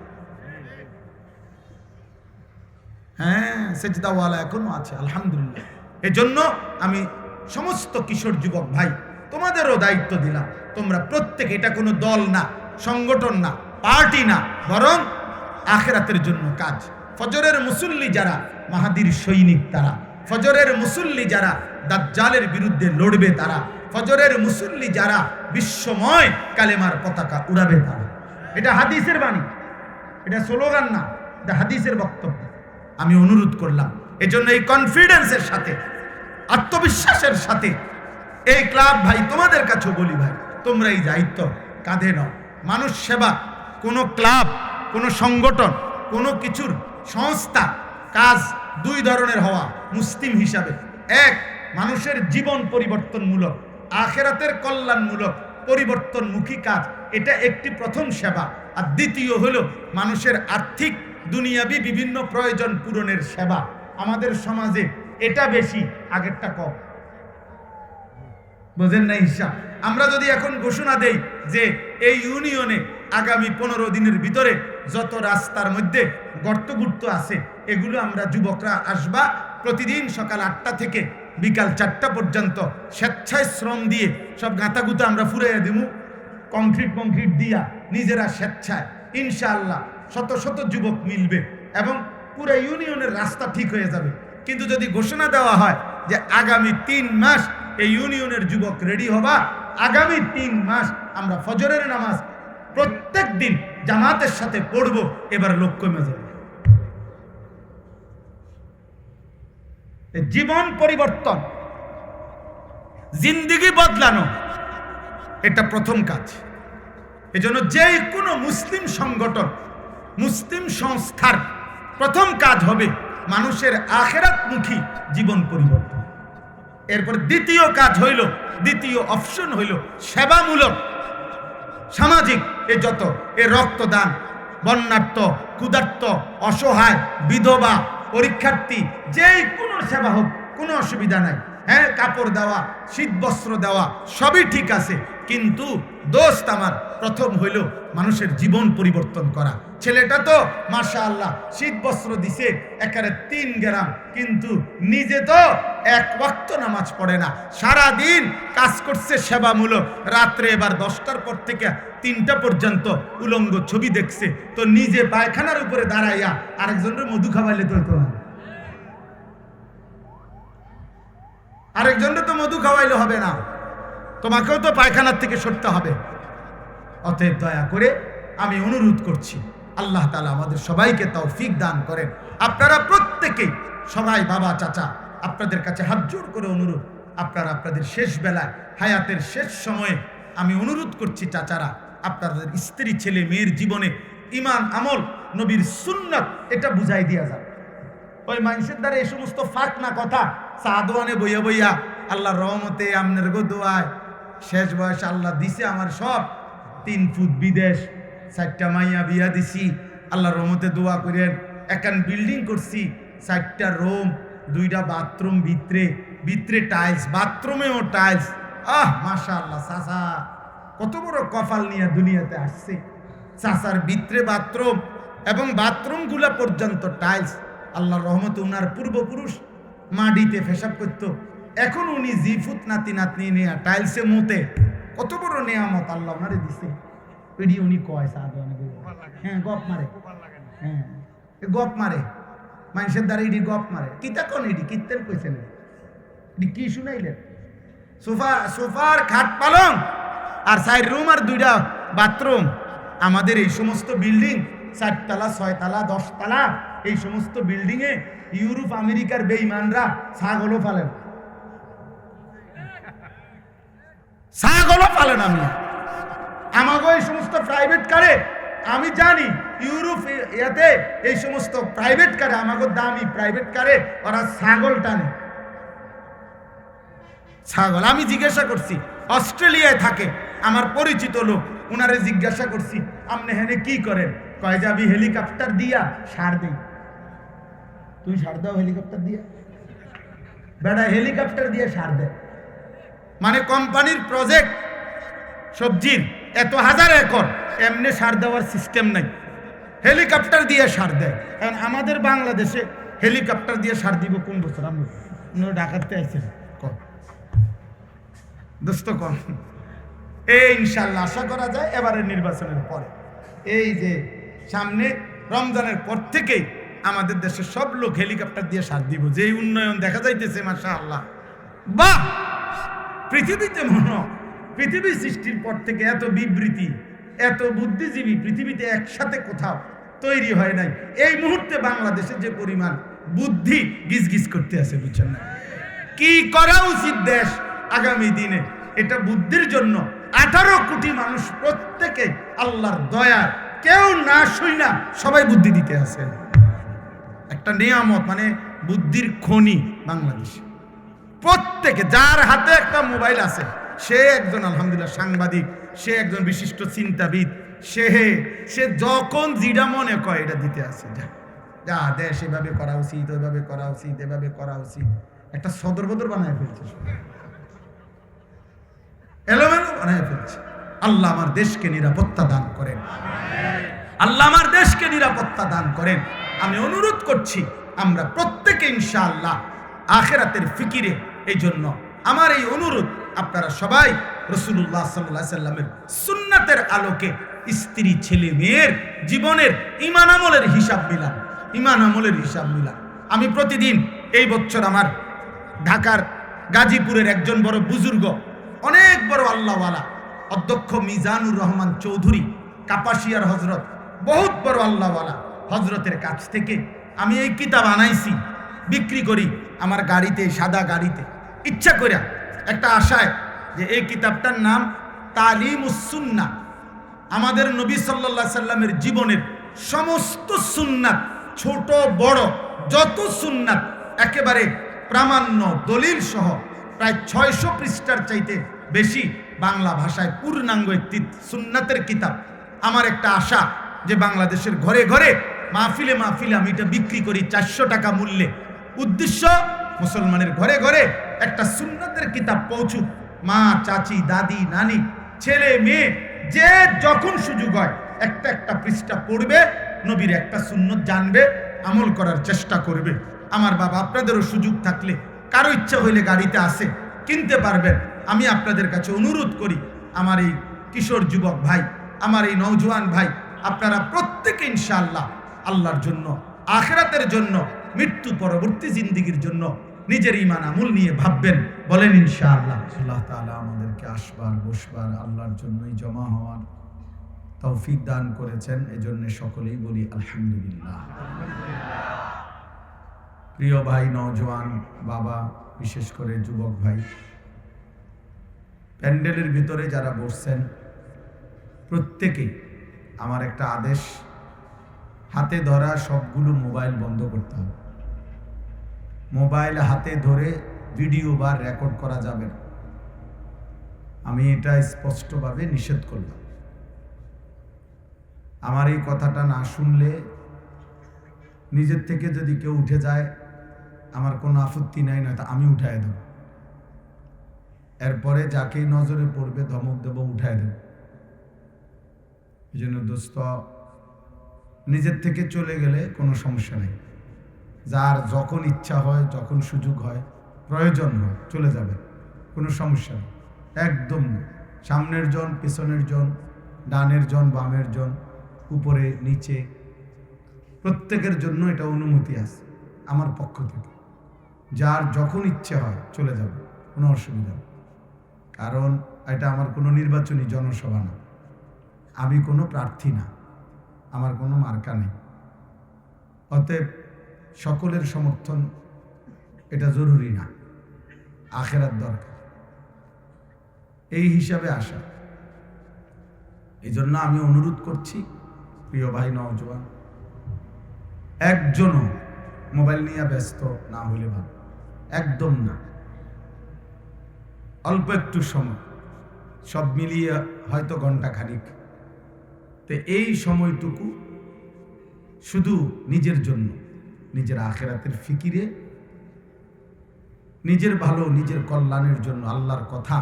হ্যাঁ, সেজদাওয়ালা এখনো আছে আলহামদুলিল্লাহ। এজন্য আমি সমস্ত কিশোর যুবক ভাই তোমাদেরও দায়িত্ব দিলাম, তোমরা প্রত্যেকে, এটা কোনো দল না, সংগঠন না, পার্টি না, বরং আখিরাতের জন্য কাজ। ফজরের মুসল্লি যারা মাহাদির সৈনিক তারা, ফজরের মুসল্লি যারা দাজ্জালের বিরুদ্ধে লড়বে তারা, ফজরের মুসল্লি যারা বিশ্বময় কালেমার পতাকা উড়াবে তারা। এটা হাদিসের বাণী, এটা স্লোগান না, এটা হাদিসের বক্তব্য। আমি অনুরোধ করলাম, এজন্য এই কনফিডেন্সের সাথে, আত্মবিশ্বাসের সাথে এই ক্লাব ভাই তোমাদের কাছেও বলি, ভাই তোমরা এই দায়িত্ব কাঁধে নাও। মানুষ সেবা, কোনো ক্লাব, কোনো সংগঠন, কোনো কিছুর সংস্থা কাজ দুই ধরনের হওয়া মুসলিম হিসাবে। এক, মানুষের জীবন পরিবর্তনমূলক, আখিরাতের কল্যাণমূলক পরিবর্তনমুখী কাজ, এটা একটি প্রথম সেবা। আর দ্বিতীয় হলো মানুষের আর্থিক দুনিয়াবি বিভিন্ন প্রয়োজন পূরণের সেবা। আমাদের সমাজে এটা বেশি, আগেরটা কম। বোঝেন না হিসাব? আমরা যদি এখন ঘোষণা দেই যে এই ইউনিয়নে আগামী 15 দিনের ভিতরে যত রাস্তার মধ্যে গর্ত আছে এগুলো আমরা যুবকরা আসবা, প্রতিদিন সকাল 8টা থেকে বিকাল 4টা পর্যন্ত স্বেচ্ছায় শ্রম দিয়ে সব গাঁতাগুতা আমরা ফুরাইয়া দিব, কংক্রিট দিয়া নিজেরা স্বেচ্ছায়, ইনশাআল্লাহ শত শত যুবক মিলবে এবং পুরো ইউনিয়নের রাস্তা ঠিক হয়ে যাবে। কিন্তু যদি ঘোষণা দেওয়া হয় যে আগামী 3 মাস এই ইউনিয়নের যুবক রেডি হবা, আগামী 3 মাস আমরা ফজরের নামাজ প্রত্যেক দিন জামাতের সাথে পড়ব, এবার লোক কমে যাবে। জীবন পরিবর্তন, জিন্দেগি বদলানো, এটা প্রথম কাজ। এজন্য যে কোনো মুসলিম সংগঠন, মুসলিম সংস্থার প্রথম কাজ হবে মানুষের আখিরাতমুখী জীবন পরিবর্তন। এরপর দ্বিতীয় কাজ হইল, দ্বিতীয় অপশন হইল সেবামূলক, সামাজিক। এ যত এ রক্তদান, বন্যার্থ, ক্ষুধার্ত, অসহায়, বিধবা, পরীক্ষার্থী, যে কোনো সেবা হোক, কোনো অসুবিধা নাই। হ্যাঁ, কাপড় দেওয়া, শীত বস্ত্র দেওয়া সবই ঠিক আছে, কিন্তু দোস্ত আমার প্রথম হইল মানুষের জীবন পরিবর্তন করা। ছেলেটা তো মাশাআল্লাহ শীত বস্ত্র দিছে একেবারে 3 গ্রাম, কিন্তু নিজে তো 1 ওয়াক্ত নামাজ পড়ে না, সারা দিন কাজ করছে সেবামূলক, রাত্রে এবার 10টার পর থেকে 3টা পর্যন্ত উলঙ্গ ছবি দেখছে, তো নিজে পায়খানার উপরে দাঁড়াইয়া আরেকজনের মধু খাওয়াইলে তো হতো না, আরেকজনের তো মধু খাওয়াইলে হবে না, তোমাকেও তো পায়খানার থেকে সরতে হবে। অতএব দয়া করে আমি অনুরোধ করছি, আল্লাহ তাআলা আমাদের সবাইকে তৌফিক দান করেন। আপনারা প্রত্যেকেই, সবাই বাবা চাচা, আপনাদের কাছে হাত জোড় করে অনুরোধ, আপনারা আপনাদের শেষ বেলায়, হায়াতের শেষ সময়ে আমি অনুরোধ করছি, চাচারা আপনাদের স্ত্রী ছেলে মেয়ের জীবনে ঈমান, আমল, নবীর সুন্নাত এটা বুঝাই দিয়া যাবে। ওই মানুষের দ্বারা এই সমস্ত ফাঁক না কথা, সাদওয়ানে বইয়া বইয়া আল্লাহর রহমতে আমনের গো দোয়ায় শেষ বয়সে আল্লাহ দিছে আমার সব 3 ফুট বিদেশ, 4টা মাইয়া বিয়া দিছি, আল্লাহর রহমতে দোয়া করেন, একান বিল্ডিং করছি, 4টা রুম, 2টা বাথরুম, ভিতরে টাইলস, বাথরুমেও টাইলস। মাশাআল্লাহ, চাচা কত বড় কপাল নিয়ে দুনিয়াতে আসছে। চাচার ভিতরে বাথরুম এবং বাথরুমগুলা পর্যন্ত টাইলস। আল্লাহর রহমতে উনার পূর্বপুরুষ মাটিতে পেশাব করতো, এখন উনি জিফুত নাতি নাতনি নিয়ে টাইলসে মুতে, কত বড় নেয়ামত আল্লাহ ওনারে দিছে। এডি উনি কয় সাদওয়ানে, হ্যাঁ গপ মারে, হ্যাঁ গপ মারে, মানুষের দ্বারা এডি গপ মারে। কিতা কোন এডি কীর্তন কইছেন, এডি কি শুনাইলেন? সোফার খাট পালং আর 4 রুম আর 2টা বাথরুম। আমাদের এই সমস্ত বিল্ডিং 4 তলা, 6 তলা, 10 তলা, এই সমস্ত বিল্ডিং এ ইউরোপ আমেরিকার বেঈমানরা ছাগলও পালেন, ছাগলও পালেন। আমাকে এই সমস্ত প্রাইভেট কারে, আমি জানি ইউরোপ ইয়াতে এই সমস্ত প্রাইভেট কারে, আমাকে দামি প্রাইভেট কারে ওরা ছাগল টানে, ছাগল। আমি জিজ্ঞাসা করছি, অস্ট্রেলিয়ায় থাকে আমার পরিচিত লোক, উনারে জিজ্ঞাসা করছি আপনি হেনে কি করেন, কয় যাবি হেলিকপ্টার দিয়া সার দেই। তুই সার দাও হেলিকপ্টার দিয়া? বেটা হেলিকপ্টার দিয়ে সার দেয়, মানে কোম্পানির প্রজেক্ট সবজির এত 1000 একর, এমনি সার দেওয়ার সিস্টেম নাই, হেলিকপ্টার দিয়ে সার দেয়। কারণ আমাদের বাংলাদেশে হেলিকপ্টার দিয়ে সার দিব কোন বছর? আমি ঢাকাতে আইছেন দোস্ত কম এই ইনশাল্লাহ আশা করা যায় এবারের নির্বাচনের পরে, এই যে সামনে রমজানের পর থেকেই আমাদের দেশের সব লোক হেলিকপ্টার দিয়ে সার দিব। যে উন্নয়ন দেখা যাইতেছে মাশাআল্লাহ, বাহ! পৃথিবীতে পৃথিবী সৃষ্টির পর থেকে এত বিবৃতি, এত বুদ্ধিজীবী পৃথিবীতে একসাথে কোথাও তৈরি হয় নাই। এই মুহূর্তে বাংলাদেশে যে পরিমাণ বুদ্ধি গিজগিজ করতে আছে, বুঝছেন না? কি করা উচিত দেশ আগামী দিনে, এটা বুদ্ধির জন্য 18 কোটি মানুষ প্রত্যেকে আল্লাহর দয়া, কেউ না শুই না, সবাই বুদ্ধি দিতে আছে। একটা নিয়ামত, মানে বুদ্ধির খনি বাংলাদেশে। প্রত্যেকে যার হাতে একটা মোবাইল আছে সে একজন আলহামদুলিল্লাহ সাংবাদিক, সে একজন বিশিষ্ট চিন্তাবিদ, সে যখন যেটা মনে কয় এটা দিতে আছে। যা দেশ এভাবে করা উচিত, ওইভাবে করা উচিত, এভাবে করা উচিত, একটা সদর বদর বানায় ফেলছে, এলোমেলো বানায় ফেলছে। আল্লাহ আমার দেশকে নিরাপত্তা দান করেন, আল্লাহ আমার দেশকে নিরাপত্তা দান করেন। আমি অনুরোধ করছি আমরা প্রত্যেকে ইনশাআল্লাহ আখিরাতের ফিকিরে, এই জন্য আমার এই অনুরোধ, আপনারা সবাই রাসূলুল্লাহ সাল্লাল্লাহু আলাইহি সাল্লামের সুন্নাতের আলোকে স্ত্রী ছেলে মেয়ের জীবনের ঈমান আমলের হিসাব মিলান, ঈমান আমলের হিসাব মিলান। আমি প্রতিদিন, এই বছর আমার ঢাকার গাজীপুরের একজন বড় বুজুর্গ, অনেক বড় আল্লাহওয়ালা অধ্যক্ষ মিজানুর রহমান চৌধুরী কাপাসিয়ার হজরত, বহুত বড় আল্লাহওয়ালা হজরতের কাছ থেকে আমি এই কিতাব আনাইছি, বিক্রি করি আমার গাড়িতে, সাদা গাড়িতে, ইচ্ছা করে একটা আশায় যে এই কিতাবটার নাম তালিমুস সুন্নাহ। আমাদের নবী সাল্লাল্লাহু আলাইহি সাল্লামের জীবনের সমস্ত সুন্নাত, ছোট বড় যত সুন্নাত, একেবারে প্রামাণ্য দলিল সহ প্রায় 600 পৃষ্ঠার চাইতে বেশি বাংলা ভাষায় পূর্ণাঙ্গ একটি সুন্নাতের কিতাব। আমার একটা আশা যে বাংলাদেশের ঘরে ঘরে, মাহফিলে মাহফিলে আমি এটা বিক্রি করি 400 টাকা মূল্যে। উদ্দেশ্য মুসলমানের ঘরে ঘরে একটা সুন্নাতের কিতাব পৌঁছুক, মা, চাচি, দাদি, নানি, ছেলে মেয়ে, যে যখন সুযোগ হয় একটা একটা পৃষ্ঠা পড়বে, নবীর একটা সুন্নত জানবে, আমল করার চেষ্টা করবে। আমার বাবা, আপনাদেরও সুযোগ থাকলে, কারো ইচ্ছা হইলে গাড়িতে আসে কিনতে পারবেন। আমি আপনাদের কাছে অনুরোধ করি, আমার এই কিশোর যুবক ভাই, আমার এই নওজোয়ান ভাই, আপনারা প্রত্যেকে ইনশাআল্লাহ আল্লাহর জন্য, আখিরাতের জন্য, মৃত্যু পরবর্তী জিন্দেগির জন্য নিজের ঈমান আমল নিয়ে ভাববেন। বলেন ইনশাআল্লাহ। আল্লাহ তাআলা আমাদেরকে আসবার বসবার আল্লাহর জন্যই জমা হওয়ার তৌফিক দান করেছেন, এজন্য সকলেই বলি আলহামদুলিল্লাহ। প্রিয় ভাই, নওজোয়ান বাবা, বিশেষ করে যুবক ভাই, প্যান্ডেলের ভিতরে যারা বসছেন প্রত্যেকেই আমার একটা আদেশ, হাতে ধরা সবগুলো মোবাইল বন্ধ করতে হবে। মোবাইল হাতে ধরে ভিডিও বা রেকর্ড করা যাবে না, আমি এটা স্পষ্টভাবে নিষেধ করলাম। আমার এই কথাটা না শুনলে, নিজের থেকে যদি কেউ উঠে যায় আমার কোনো আপত্তি নাই, নয়তো আমি উঠায় দেব। এরপরে যাকেই নজরে পড়বে ধমক দেব, উঠায় দেব। এই জন্য দোস্ত, নিজের থেকে চলে গেলে কোনো সমস্যা নেই। যার যখন ইচ্ছা হয়, যখন সুযোগ হয়, প্রয়োজন হয়, চলে যাবে, কোনো সমস্যা নেই, একদম না। সামনের জন, পেছনের জন, ডানের জন, বামের জন, উপরে নিচে, প্রত্যেকের জন্য এটা অনুমতি আছে আমার পক্ষ থেকে। যার যখন ইচ্ছে হয় চলে যাবে, কোনো অসুবিধা নেই। কারণ এটা আমার কোনো নির্বাচনী জনসভা না, আমি কোনো প্রার্থী না, আমার কোনো মার্কা নেই। অতএব সকলের সমর্থন এটা জরুরি না, আখেরাত দরকার, এই হিসাবে আসা। এই জন্য আমি অনুরোধ করছি, প্রিয় ভাই নওজোয়ান, একজনও মোবাইল নিয়ে ব্যস্ত না হলে ভালো, একদম না। অল্প একটু সময়, সব মিলিয়ে হয়তো ঘন্টা খানিক, তো এই সময়টুকু শুধু নিজের জন্য, নিজের আখিরাতের ফিকিরে, নিজের ভালো, নিজের কল্যাণের জন্য আল্লাহর কথা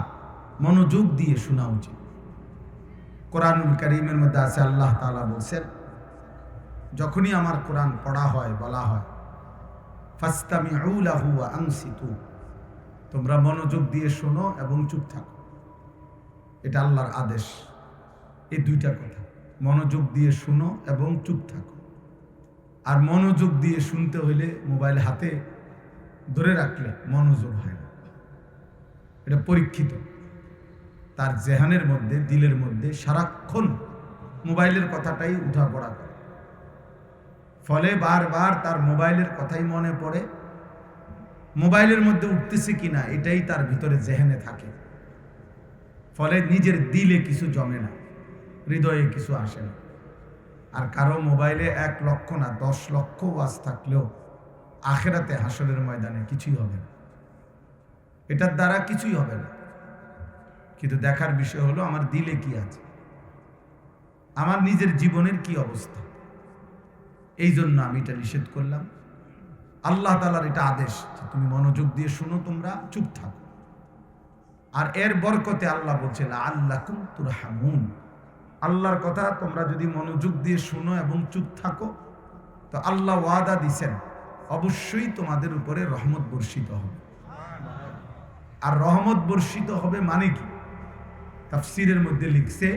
মনোযোগ দিয়ে শোনা উচিত। কোরআনুল কারীমের মধ্যে আছে, আল্লাহ তাআলা বলছেন, যখনই আমার কোরআন পড়া হয়, বলা হয়, ফাস্তামিউ লাহু ওয়া আনসিতু, তোমরা মনোযোগ দিয়ে শোনো এবং চুপ থাকো। এটা আল্লাহর আদেশ। এই দুইটা কথা, মনোযোগ দিয়ে শোনো এবং চুপ থাকো। আর মনোযোগ দিয়ে শুনতে হইলে মোবাইল হাতে ধরে রাখলে মনোযোগ হয় না। এটা পরীক্ষিত। তার জেহানের মধ্যে, দিলের মধ্যে সারাক্ষণ মোবাইলের কথাটাই উঠা পড়া করে, ফলে বারবার তার মোবাইলের কথাই মনে পড়ে। মোবাইলের মধ্যে উঠতেছে কিনা এটাই তার ভিতরে জেহেনে থাকে, ফলে নিজের দিলে কিছু জমে না, হৃদয়ে কিছু আসে না। আর কারো মোবাইলে 1 লক্ষ না 10 লক্ষ ওয়াজ থাকলেও আখেরাতে হাসরের ময়দানে কিছুই হবে না, এটার দ্বারা কিছুই হবে না। কিন্তু দেখার বিষয় হলো আমার দিলে কি আছে, আমার নিজের জীবনের কি অবস্থা। এই জন্য আমি এটা নিষেধ করলাম। আল্লাহ তাআলার এটা আদেশ যে তুমি মনোযোগ দিয়ে শুনো, তোমরা চুপ থাকো। আর এর বরকতে আল্লাহ বলছে লাআল্লাকুম তুরহামুন, আল্লাহর কথা তোমরা যদি মনোযোগ দিয়ে শুনো এবং চুপ থাকো তো আল্লাহ ওয়াদা দিছেন অবশ্যই তোমাদের উপরে রহমত বর্ষিত হবে। আর রহমত বর্ষিত হবে মানে কি? তাফসীরের মধ্যে লিখছে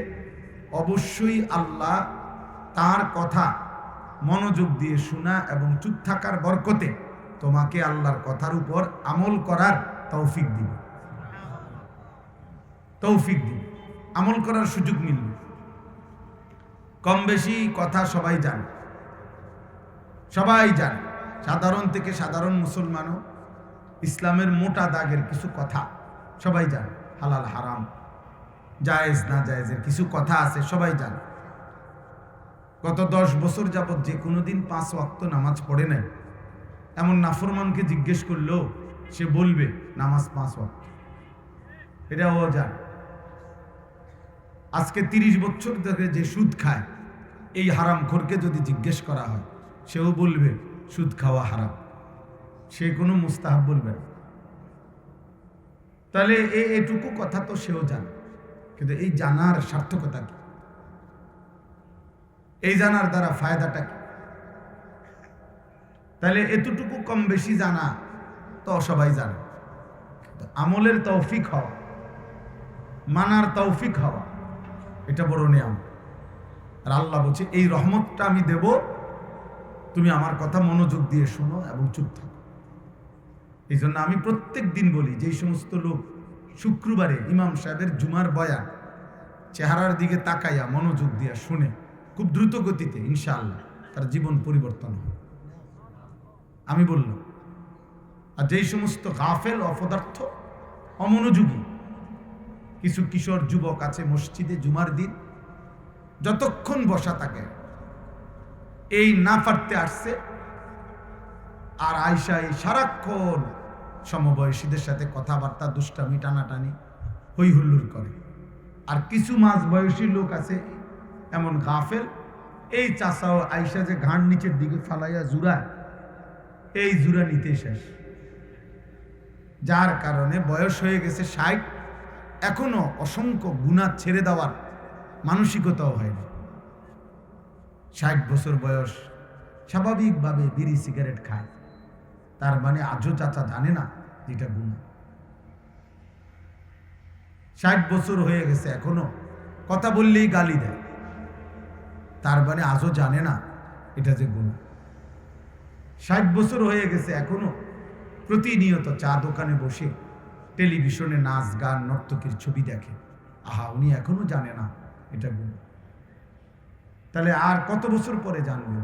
অবশ্যই আল্লাহ তার কথা মনোযোগ দিয়ে শোনা এবং চুপ থাকার বরকতে তোমাকে আল্লাহর কথার উপর আমল করার তৌফিক দিবে, তৌফিক দিবে, আমল করার সুযোগ মিলবে। কম বেশি কথা সবাই জানে, সবাই জানে, সাধারণ থেকে সাধারণ মুসলমানও ইসলামের মোটা দাগের কিছু কথা সবাই জানে। হালাল হারাম, জায়েজ না জায়েজের কিছু কথা আছে, সবাই জানে। গত 10 বছর যাবৎ যে কোনোদিন 5 ওয়াক্ত নামাজ পড়ে নাই এমন নাফরমানকে জিজ্ঞেস করলেও সে বলবে নামাজ 5 ওয়াক্ত, এটা ও জানে। আজকে 30 বছর ধরে যে সুদ খায় এই হারামখোরকে যদি জিজ্ঞেস করা হয় সেও বলবে সুদ খাওয়া হারাম, সে কোনো মুস্তাহাব বলবে না। তাহলে এটুকু কথা তো সেও জানে, কিন্তু এই জানার সার্থকতা কি? এই জানার দ্বারা ফায়দাটা কি? তাহলে এতটুকু কম বেশি জানা তো সবাই জানে, কিন্তু আমলের তৌফিক হওয়া, মানার তৌফিক হওয়া, এটা বড় নিয়ম। আর আল্লাহ বলছে এই রহমতটা আমি দেব, তুমি আমার কথা মনোযোগ দিয়ে শোনো এবং চুপ থাকো। এই জন্য আমি প্রত্যেক দিন বলি যে সমস্ত লোক শুক্রবারে ইমাম সাহেবের জুমার বয়ান চেহারার দিকে তাকাইয়া মনোযোগ দিয়ে শুনে খুব দ্রুত গতিতে ইনশাআল্লাহ তার জীবন পরিবর্তন হয়, আমি বললাম। আর যেই সমস্ত গাফেল, অপদার্থ, অমনোযোগী কিছু কিশোর যুবক আছে মসজিদে জুমার দিন যতক্ষণ বসা থাকে, এই না পারতে আসছে আর আয়সা এই সারাক্ষণ সমবয়সীদের সাথে কথাবার্তা, দুষ্টামি, টানাটানি, হই হুল্লোড় করে। আর কিছু মাঝ বয়সী লোক আছে এমন গাফেল, এই চাষাও আয়সা যে ঘাড় নিচের দিকে ফালাইয়া জুড়ায়, এই জুড়া নিতে শেষ। যার কারণে বয়স হয়ে গেছে 60, এখনো অসংখ্য গুনাহ ছেড়ে দেওয়ার মানসিকতাও হয়নি। 60 বছর বয়স, স্বাভাবিকভাবে বিড়ি সিগারেট খায়, তার মানে আজও চাচা জানে না যেটা গুনাহ। 60 বছর হয়ে গেছে এখনো কথা বললেই গালি দেয়, তার মানে আজও জানে না এটা যে গুনাহ। 60 বছর হয়ে গেছে এখনো প্রতিনিয়ত চা দোকানে বসে টেলিভিশনে নাচ গান নর্তকীর ছবি দেখে, আহা উনি এখনো জানে না এটা গুনাহ। তাহলে আর কত বছর পরে জানবে?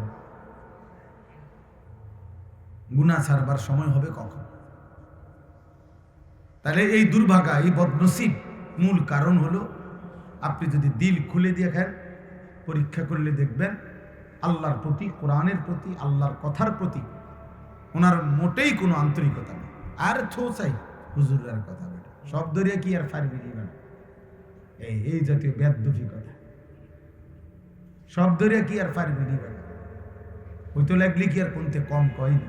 গুনাহ ছাড়বার সময় হবে কখন? তাহলে এই দুর্ভাগা, এই বদনসিব মূল কারণ হলো আপনি যদি দিল খুলে দিয়ে খান, পরীক্ষা করলে দেখবেন আল্লাহর প্রতি, কোরআনের প্রতি, আল্লাহর কথার প্রতি ওনার মোটেই কোনো আন্তরিকতা নেই। আর ছোচাই হুজুরের কথা বেটা, সব দরিয়া কি আর ফারবি না, এই জাতীয় বেদুফি কথা, সব দরিয়া কি আর ফারবি না, হইতো লাগলি কি আর কোনতে কম কয়নি,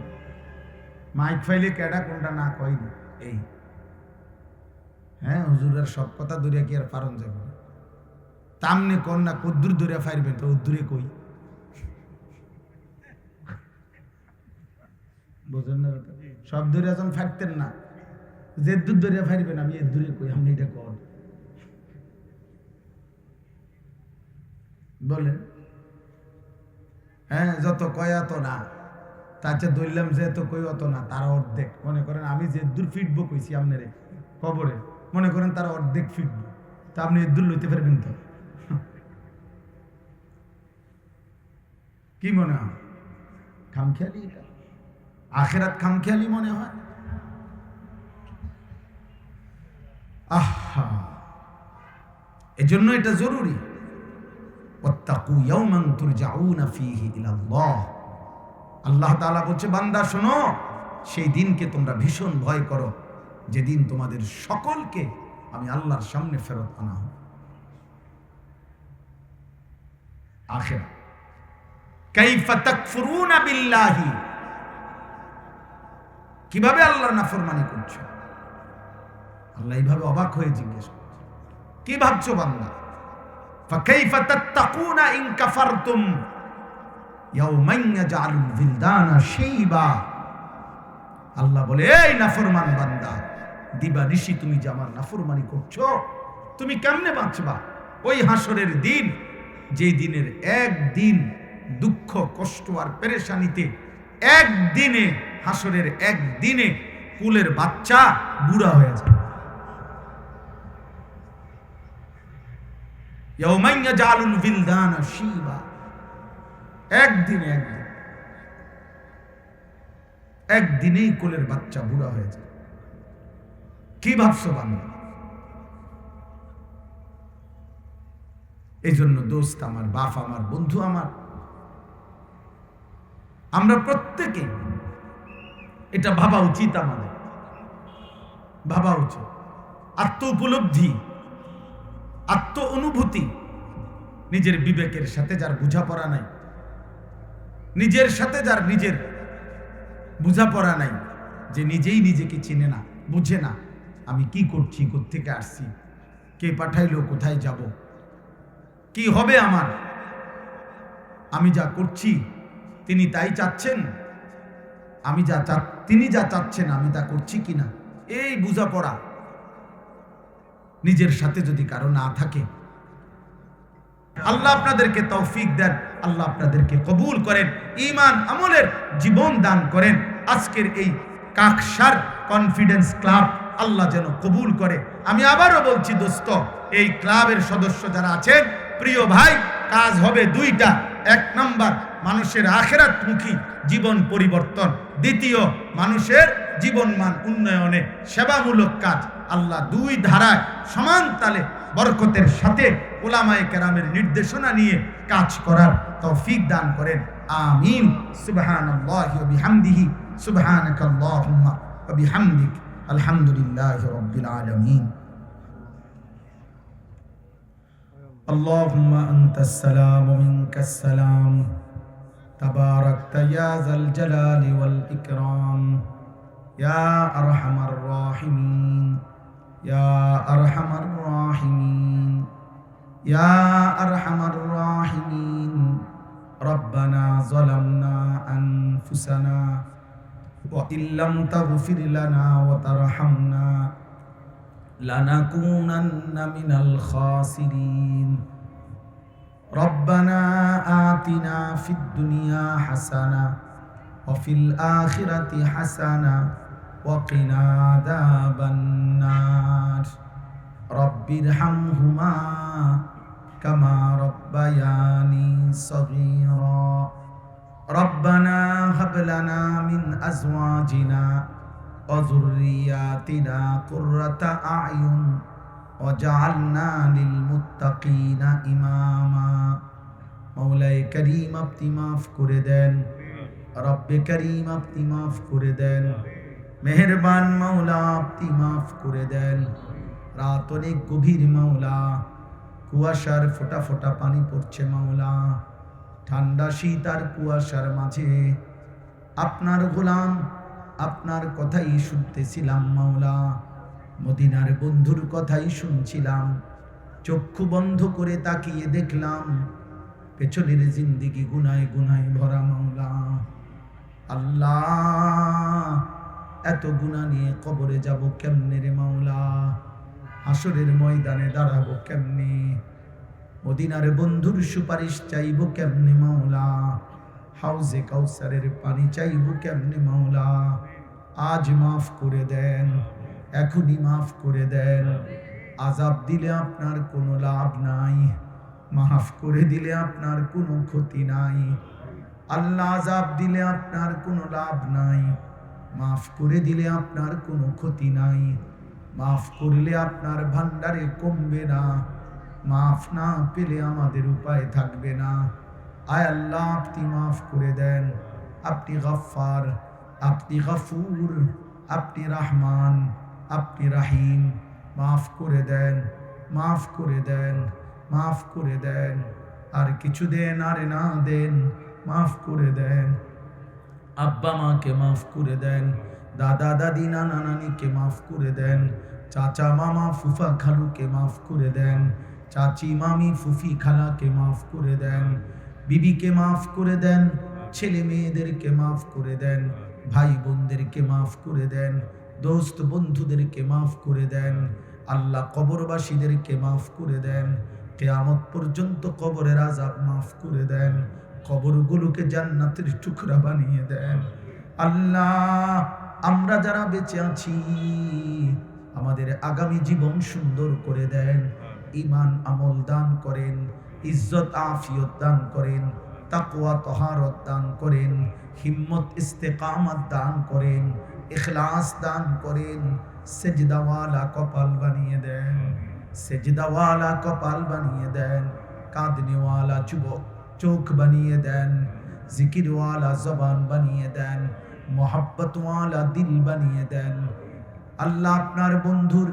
মাইক ফাইলে কেডা কোনটা না কয়নি, এই হ্যাঁ হুজুরের সব কথা দরিয়া কি আর পারন যাবে? তামনে কন না কদ্দুর দরিয়া ফারবেন তো উদ্দুরে কই, বুঝেন না? সব দূরে এখন ফাটতেন না, যে দূর দূরে ফাইবেন, আমি এর দূরে কই, আপনি এটা কর বলেন। হ্যাঁ, যত কয় অত না, তার চেয়ে ধরলাম যে এত কই অত না, তারা অর্ধেক। মনে করেন আমি যে দূর ফিটবো কইছি আপনারে কবরে, মনে করেন তারা অর্ধেক ফিটবো, তা আপনি এর দূর লইতে পারবেন তো? কি মনে হয়? খামখেয়ালি এটা? আখেরাত খামখেয়ালি মনে হয়? আহা, এজন্য এটা জরুরি। ওয়াত্তাকু ইয়াওমান তুরজাউনা ফীহি ইলাল্লাহ। আল্লাহ তাআলা বলছে, বান্দা শোনো, সেই দিনকে তোমরা ভীষণ ভয় করো, যেদিন তোমাদের সকলকে আমি আল্লাহর সামনে ফেরত আনা হবে। আখিরা। কাইফা তাকফুরুনা বিল্লাহি, কিভাবে আল্লাহর নাফরমানি করছো? আল্লাহ এইভাবে অবাক হয়ে জিজ্ঞেস করছে, কি ভাবছো বান্দা? ফাকাইফা তাত্তাকুনা ইন কাফারতুম ইয়াওমান ইয়াজআলুল বিলদানা শাইবা। আল্লাহ বলে, এই নাফরমান বান্দা, দিবা নিশি তুমি যে আমার নাফরমানি করছো, তুমি কেমনে বাঁচবা ওই হাসরের দিন, যে দিনের একদিন দুঃখ কষ্ট আর পেরেশানিতে একদিনে, হাসরের একদিনে কুলের বাচ্চা বুড়া হয়ে যায়। ইয়াওমান ইয়াজআলুল বিলদানা শাইবা, একদিনে, একদিনেই কোলের বাচ্চা বুড়া হয়ে যায়। কি ভাবছো বাংলা? এই জন্য দোস্ত আমার, বাপ আমার, বন্ধু আমার, আমরা প্রত্যেকে এটা ভাবা উচিত, আমাদের ভাবা উচিত। আত্ম উপলব্ধি, আত্ম অনুভূতি, নিজের বিবেকের সাথে যার বোঝাপড়া নাই, নিজের সাথে যার নিজের বোঝাপড়া নাই, যে নিজেই নিজেকে চিনে না, বুঝে না, আমি কি করছি, কোত্থেকে আসছি, কে পাঠাইলো, কোথায় যাব, কি হবে আমার, আমি যা করছি তিনি তাই চাচ্ছেন, আমি তিনি যা চাচ্ছেন আমি তা করছি কিনা, এই বোঝাপড়া নিজের সাথে যদি কারো না থাকে, আল্লাহ আপনাদেরকে তৌফিক দেন, আল্লাহ আপনাদেরকে কবুল করেন, ঈমান আমলের জীবন দান করেন। আজকের এই কাকসার কনফিডেন্স ক্লাব আল্লাহ যেন কবুল করে। আমি আবারও বলছি দোস্ত, এই ক্লাবের সদস্য যারা আছেন, প্রিয় ভাই, কাজ হবে দুইটা। এক নাম্বার, মানুষের আখিরাতমুখী জীবন পরিবর্তন। দ্বিতীয়, মানুষের জীবনমান উন্নয়নে সেবামূলক কাজ। আল্লাহ দুই ধারায় সমান তালে বরকতের সাথে উলামায়ে কেরামের নির্দেশনা নিয়ে কাজ করার তৌফিক দান করেন। আমিন। সুবহানাল্লাহি ওয়া বিহামদিহি, সুবহানাকাল্লাহুম্মা ওয়া বিহামদিক, আলহামদুলিল্লাহি রাব্বিল আলামিন। اللهم أنت السلام ومنك السلام، تباركت يا ذا الجلال والإكرام، يا أرحم الراحمين، يا أرحم الراحمين، يا أرحم الراحمين. ربنا ظلمنا أنفسنا وإن لم تغفر لنا وترحمنا لنكونن من الخاسرين. ربنا آتنا في الدنيا حسنة وفي الآخرة حسنة وقنا عذاب النار. رب ارحمهما كما ربياني صغيرا. ربنا هب لنا من أزواجنا وذرياتنا قرة أعين وجعلنا للمتقين إماما. মওলাই করিম আপনি মাফ করে দেন, রব্বে করিম আপনি মাফ করে দেন, মেহেরবান মাওলা আপনি মাফ করে দেন। রাত অনেক গভীর মাওলা, কুয়াশার ফোঁটা ফোঁটা পানি পড়ছে মাওলা, ঠান্ডা শীত আর কুয়াশার মাঝে আপনার গোলাম আপনার কথাই শুনতেছিলাম মাওলা, মদিনার বন্ধুর কথাই শুনছিলাম, চক্ষু বন্ধ করে তাকিয়ে দেখলাম পেছনের জিন্দেগি গুনায় গুনায় ভরা মাওলা। আল্লাহ এত গুনাহ নিয়ে কবরে যাব কেমনে রে মাওলা, হাসরের ময়দানে দাঁড়াবো কেমনে, মদিনার বন্ধুর সুপারিশ চাইব কেমনে মাওলা, হাউজে কাউসারের পানি চাইব কেমনে মাওলা। আজ মাফ করে দেন, এখনই মাফ করে দেন। আযাব দিলে আপনার কোনো লাভ নাই, মাফ করে দিলে আপনার কোনো ক্ষতি নাই। আল্লাহ আযাব দিলে আপনার কোনো লাভ নাই, মাফ করে দিলে আপনার কোনো ক্ষতি নাই। মাফ করলে আপনার ভান্ডারে কমবে না, মাফ না পেলে আমাদের উপায় থাকবে না। আয় আল্লাহ আপনি মাফ করে দেন, আপনি গফফার, আপনি গফুর, আপনি রহমান, আপনি রাহিম। মাফ করে দেন, মাফ করে দেন, মাফ করে দেন। আর কিছু দেন আর না দেন, মাফ করে দেন। আব্বা মাকে মাফ করে দেন, দাদা দাদি নানা নানিকে মাফ করে দেন, চাচা মামা ফুফা খালুকে মাফ করে দেন, চাচি মামি ফুফি খালাকে মাফ করে দেন, বিবিকে মাফ করে দেন, ছেলে মেয়েদেরকে মাফ করে দেন, ভাই বোনদেরকে মাফ করে দেন, দোস্ত বন্ধুদেরকে মাফ করে দেন। আল্লাহ কবরবাসীদেরকে মাফ করে দেন, কিয়ামত পর্যন্ত কবরের আযাব মাফ করে দেন, কবরগুলোকে জান্নাতের টুকরা বানিয়ে দেন। আল্লাহ আমরা যারা বেঁচে আছি আমাদের আগামী জীবন সুন্দর করে দেন, ঈমান আমল দান করেন, ইজ্জত আফিয়ত দান করেন, তাকওয়া তহারত দান করেন, হিম্মত ইস্তেকামত দান করেন, ইখলাস দান করেন, সেজদাওয়ালা কপাল বানিয়ে দেন, সেজদাওয়ালা কপাল বানিয়ে দেন, কাঁদনেওয়ালা যুবক চোখ বানিয়ে দেন, জিকিরওয়ালা জবান বানিয়ে দেন, মোহাব্বতওয়ালা দিল বানিয়ে দেন। আল্লাহ আপনার বন্ধুর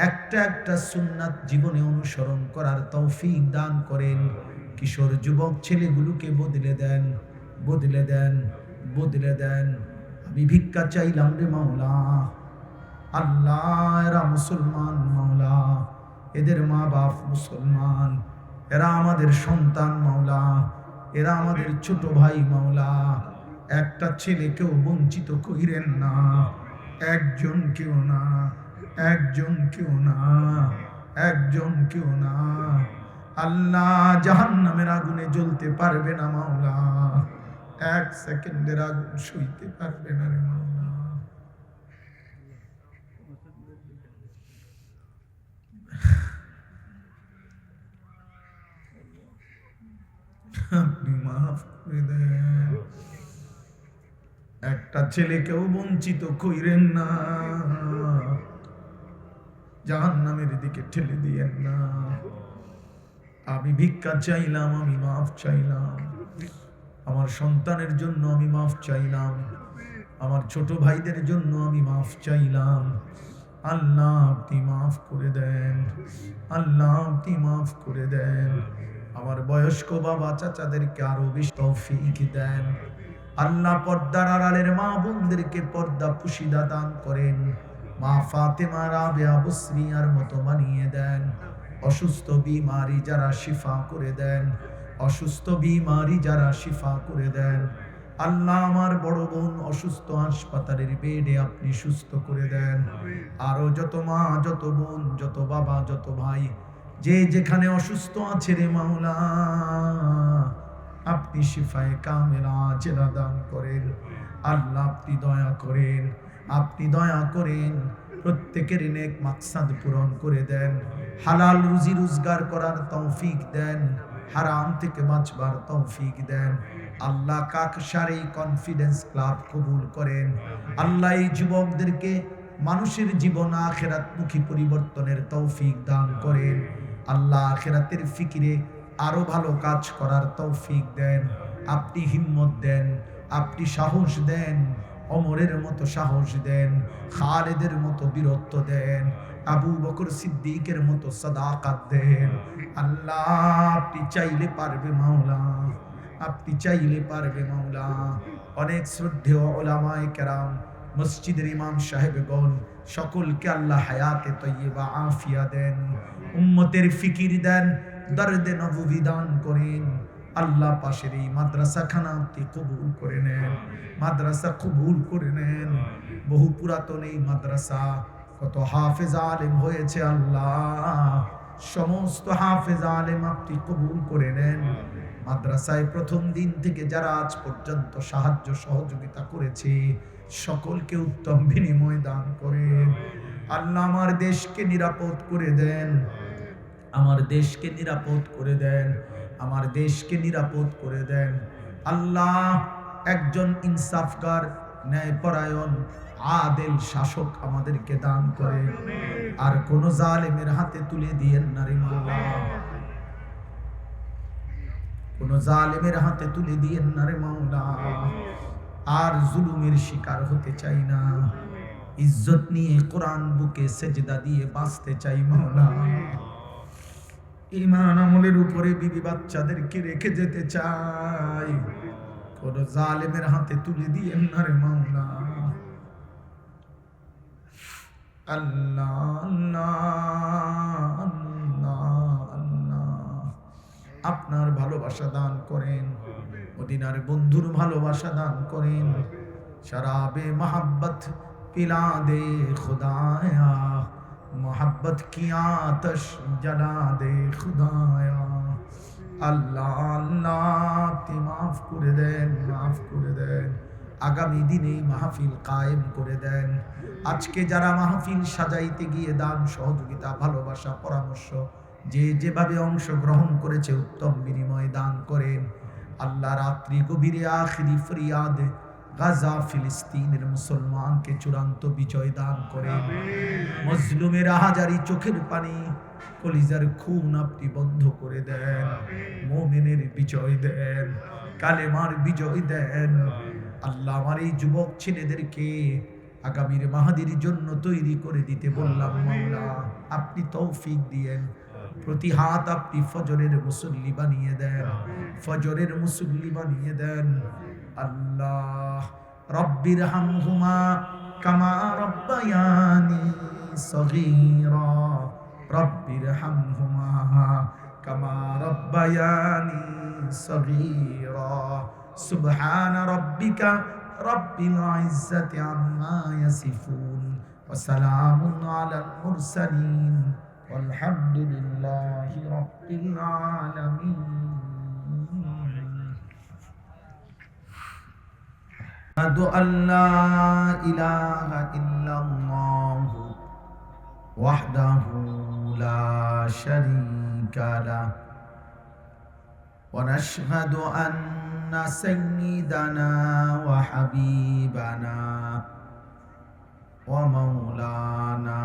একটা একটা সুন্নাত জীবনে অনুসরণ করার তৌফিক দান করেন। কিশোর যুবক ছেলেগুলোকে বদলে দেন, বদলে দেন, বদলে দেন। আমি ভিক্ষা চাইলাম রে মাওলা, আল্লাহ এরা মুসলমান মাওলা, এদের মা বাপ মুসলমান, এরা আমাদের সন্তান মাওলা, এরা আমাদের ছোট ভাই মাওলা। একটা ছেলেকেও বঞ্চিত কইরেন না, একজন কেউ না, একজন কেউ না, একজন কেউ না। আল্লাহ জাহান্নামের আগুনে জ্বলতে পারবে না মাওলা, এক সেকেন্ডের আগুন সইতে পারবে না রে মাওলা। আপনি মাফ করে দেন, একটা ছেলেকেও বঞ্চিত কইরেন না, জাহান্নামের দিকে ঠেলে দিয়েন না। আমি ভিক্ষা চাইলাম, আমি মাফ চাইলাম, আমার সন্তানের জন্য আমি মাফ চাইলাম, আমার ছোট ভাইদের জন্য আমি মাফ চাইলাম। আল্লাহ আপনি মাফ করে দেন, আল্লাহ আপনি মাফ করে দেন। আমার বয়স্ক বাবা চাচাদেরকে আরো বেশি তৌফিক দেন। আল্লাহ পর্দার আড়ালের মা বোনদেরকে পর্দা পুশিদা দান করেন। মা ফাতেমা রাবেয়া বসরিয়ার মতো বানিয়ে দেন। অসুস্থ বিমারি যারা শিফা করে দেন, অসুস্থ বিমারি যারা শিফা করে দেন। আল্লাহ আমার বড় বোন অসুস্থ, হাসপাতালের বেডে আপনি সুস্থ করে দেন। আরো যত মা, যত বোন, যত বাবা, যত ভাই যে যেখানে অসুস্থ আছে রে মাওলা, আপনি শিফায়ে কামেলা আজেলা দান করেন। আল্লাহ আপনি দয়া করেন, আপনি দয়া করেন, প্রত্যেকের নেক মাকসাদ পূরণ করে দেন। হালাল রুজি রোজগার করার তৌফিক দেন, হারাম থেকে বাঁচবার তৌফিক দেন। আল্লাহ কাকসারে কনফিডেন্স ক্লাব কবুল করেন। আল্লাহ এই যুবকদেরকে মানুষের জীবন আখিরাতমুখী পরিবর্তনের তৌফিক দান করেন। আল্লাহ আখিরাতের ফিকিরে আরো ভালো কাজ করার তৌফিক দেন। আপনি হিম্মত দেন, আপনি সাহস দেন, ওমরের মতো সাহস দেন, খালেদের মতো বীরত্ব দেন, আবু বকর সিদ্দিকের মতো সাদাকাত দেন। আল্লাহ আপনি চাইলে পারবে মাওলা, আপনি চাইলে পারবে মাওলা। অনেক শ্রদ্ধেয় ওলামায়ে কেরাম, মসজিদের ইমাম সাহেবগণ সকলকে আল্লাহ হায়াতে তৈয়বা আফিয়া দেন, উম্মতের ফিকির দেন, দর্দে নববী দান করেন। আল্লাহ পাশের এই মাদ্রাসাখানা আপনি কবুল করে নেন, মাদ্রাসা কবুল করে নেন। বহু পুরাতন এই মাদ্রাসা, কত হাফেজ আলেম হয়েছে আল্লাহ, সমস্ত হাফেজ আলেম আপনি কবুল করে নেন। মাদ্রাসায় প্রথম দিন থেকে যারা আজ পর্যন্ত সাহায্য সহযোগিতা করেছে সকলকে উত্তম বিনিময় দান করেন। আল্লাহ আমার দেশকে নিরাপদ করে দেন, আমার দেশকে নিরাপদ করে দেন, আমার দেশকে নিরাপদ করে দেন। আল্লাহ একজন ইনসাফগার, ন্যায়পরায়ণ, আদেল শাসক আমাদেরকে দান করেন। আর কোন জালেমের হাতে তুলে দিয়েন না রে মাওলা, কোন জালেমের হাতে তুলে দিয়েন না রে মাওলা। আর জুলুমের শিকার হতে চাই না, ইজ্জত নিয়ে কোরআন বুকে সেজদা দিয়ে বাঁচতে চাই মাওলা। ঈমান আমলের উপরে বিবি বাচ্চাদেরকে রেখে যেতে চাই, কোন জালেমের হাতে তুলে দিয়েন না রে মাওলা। আল্লাহ আল্লাহ আল্লাহ আল্লাহ, আপনার ভালোবাসা দান করেন, মদিনার বন্ধুর ভালোবাসা দান করেন। শরাবে মোহাব্বত পিলা দে খুদায়া, मोहब्बत की आतश जला दे खुदाया। আল্লাহ আল্লাহ আপনি মাফ করে দেন, মাফ করে দেন। আগামী দিনে মাহফিল কায়েম করে দেন। আজকে যারা মাহফিল সাজাইতে গিয়ে দান সহযোগিতা ভালোবাসা পরামর্শ যে যেভাবে অংশগ্রহণ করেছে উত্তম বিনিময় দান করেন। আল্লাহ রাত্রি গভীরে আখিরি ফরিয়াদ গাজা ফিলিস্তিনের মুসলমানকে চূড়ান্ত বিজয় দান করেন। মজলুমের আহাজারি চোখের পানি কলিজার খুন আপনি বন্ধ করে দেন। মুমিনের বিজয় দেন, কালেমার বিজয় দেন। আল্লাহ আমার এই যুবক ছেলেদেরকে আগামীর মাহাদির জন্য তৈরি করে দিতে বললাম মাওলা, আপনি তৌফিক দিয়েন। প্রতি হাত আপনি ফজরের মুসল্লি বানিয়ে দেন, ফজরের মুসল্লি বানিয়ে দেন। আল্লাহ রব্বির হামহুমা কামা রব্বায়ানি সগীরা, রব্বির হামহুমা কামা রব্বায়ানি সগীরা। সুবহান রব্বিকা রব্বিল ইজ্জাতি আম্মা ইয়াসিফুন ওয়া সালামুন আলাল মুরসালিন والحمد لله رب العالمين. أشهد أن لا إله إلا الله وحده لا شريك له، ونشهد أن سيدنا وحبيبنا ومولانا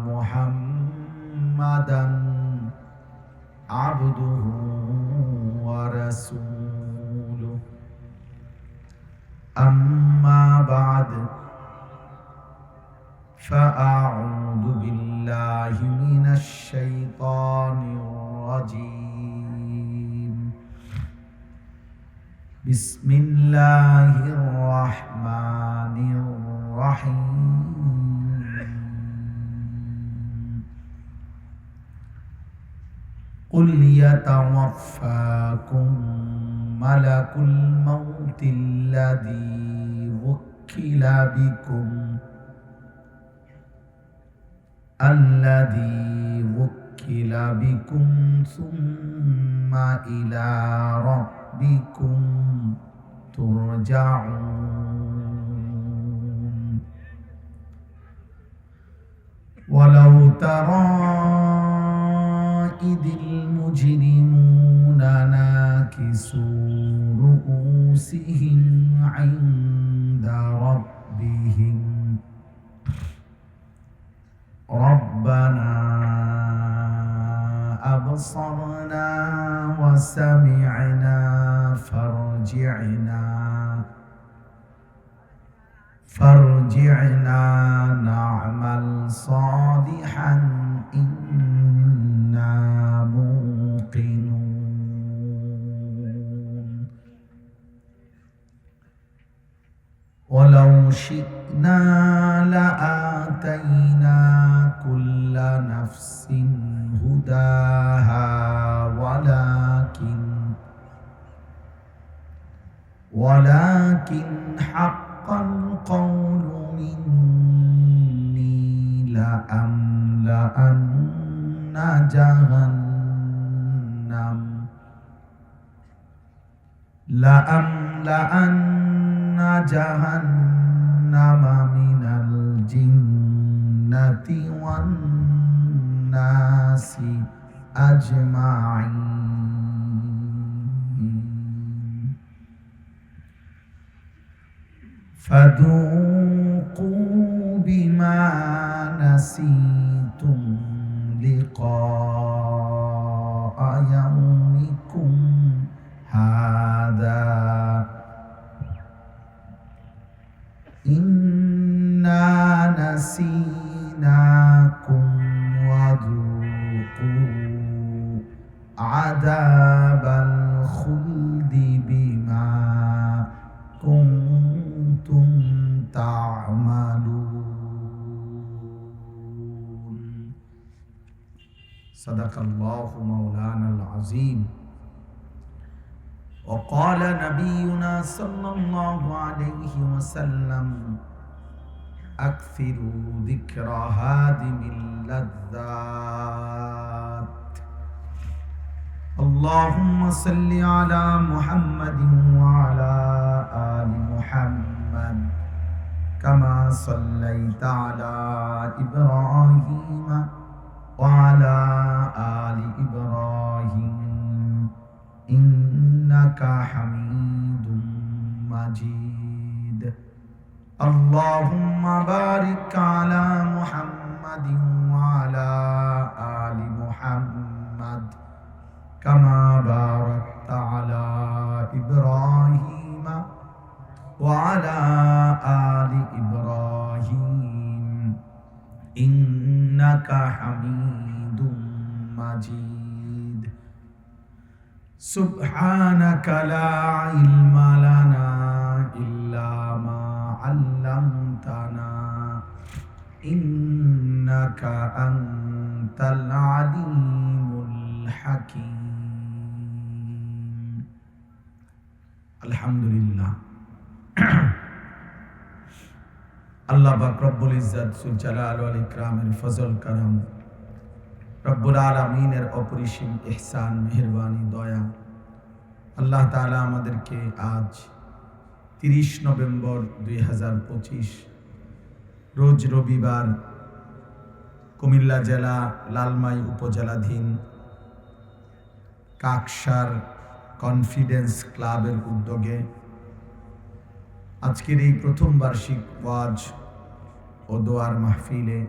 محمدا عبده ورسوله. أما بعد فأعوذ بالله من الشيطان الرجيم. بسم الله الرحمن الرحيم. قل يتوفاكم ملك الموت الذي وكل بكم ثم إلى ربكم ترجعون. ولو ترى إذ المجرمون ناكسوا رؤوسهم عند ربهم ربنا أبصرنا وسمعنا فارجعنا نعمل صالحا إنا موقنون. ولو شئنا لآتينا كل نفس هداها ولكن حق القول مني لأملأن جهنم من الجنة والناس أجمعين فذوقوا بما نسيتم لقاء يومكم هذا إنا نسيناكم وذوقوا عذاب الخلد بما كنتم تعملون صدق الله مولانا العظيم وقال نبينا صلى الله عليه وسلم أكثروا ذكر هادم اللذات اللهم صل على محمد وعلى آل محمد كما صليت على إبراهيم وعلى آل إبراهيم إنك حميد مجيد اللهم بارك على محمد وعلى آل محمد كما باركت على إبراهيم وعلى آل إبراهيم إنك حميد مجيد سبحانك لا علم لنا إلا ما علمتنا إنك أنت العليم الحكيم الحمد لله আল্লাহ পাক রব্বুল ইজ্জত সুল জালাল ওয়াল ইকরামের ফজল করম রব্বুল আলামিনের অপরিসীম ইহসান মেহেরবানি দয়া আল্লাহ তাআলা আমাদেরকে আজ 30 নভেম্বর 2025 রোজ রবিবার কুমিল্লা জেলা লালমাই উপজেলাধীন কাকসার কনফিডেন্স ক্লাবের উদ্যোগে আজকের এই প্রথম বার্ষিক ওয়াজ ও দোয়ার মাহফিলে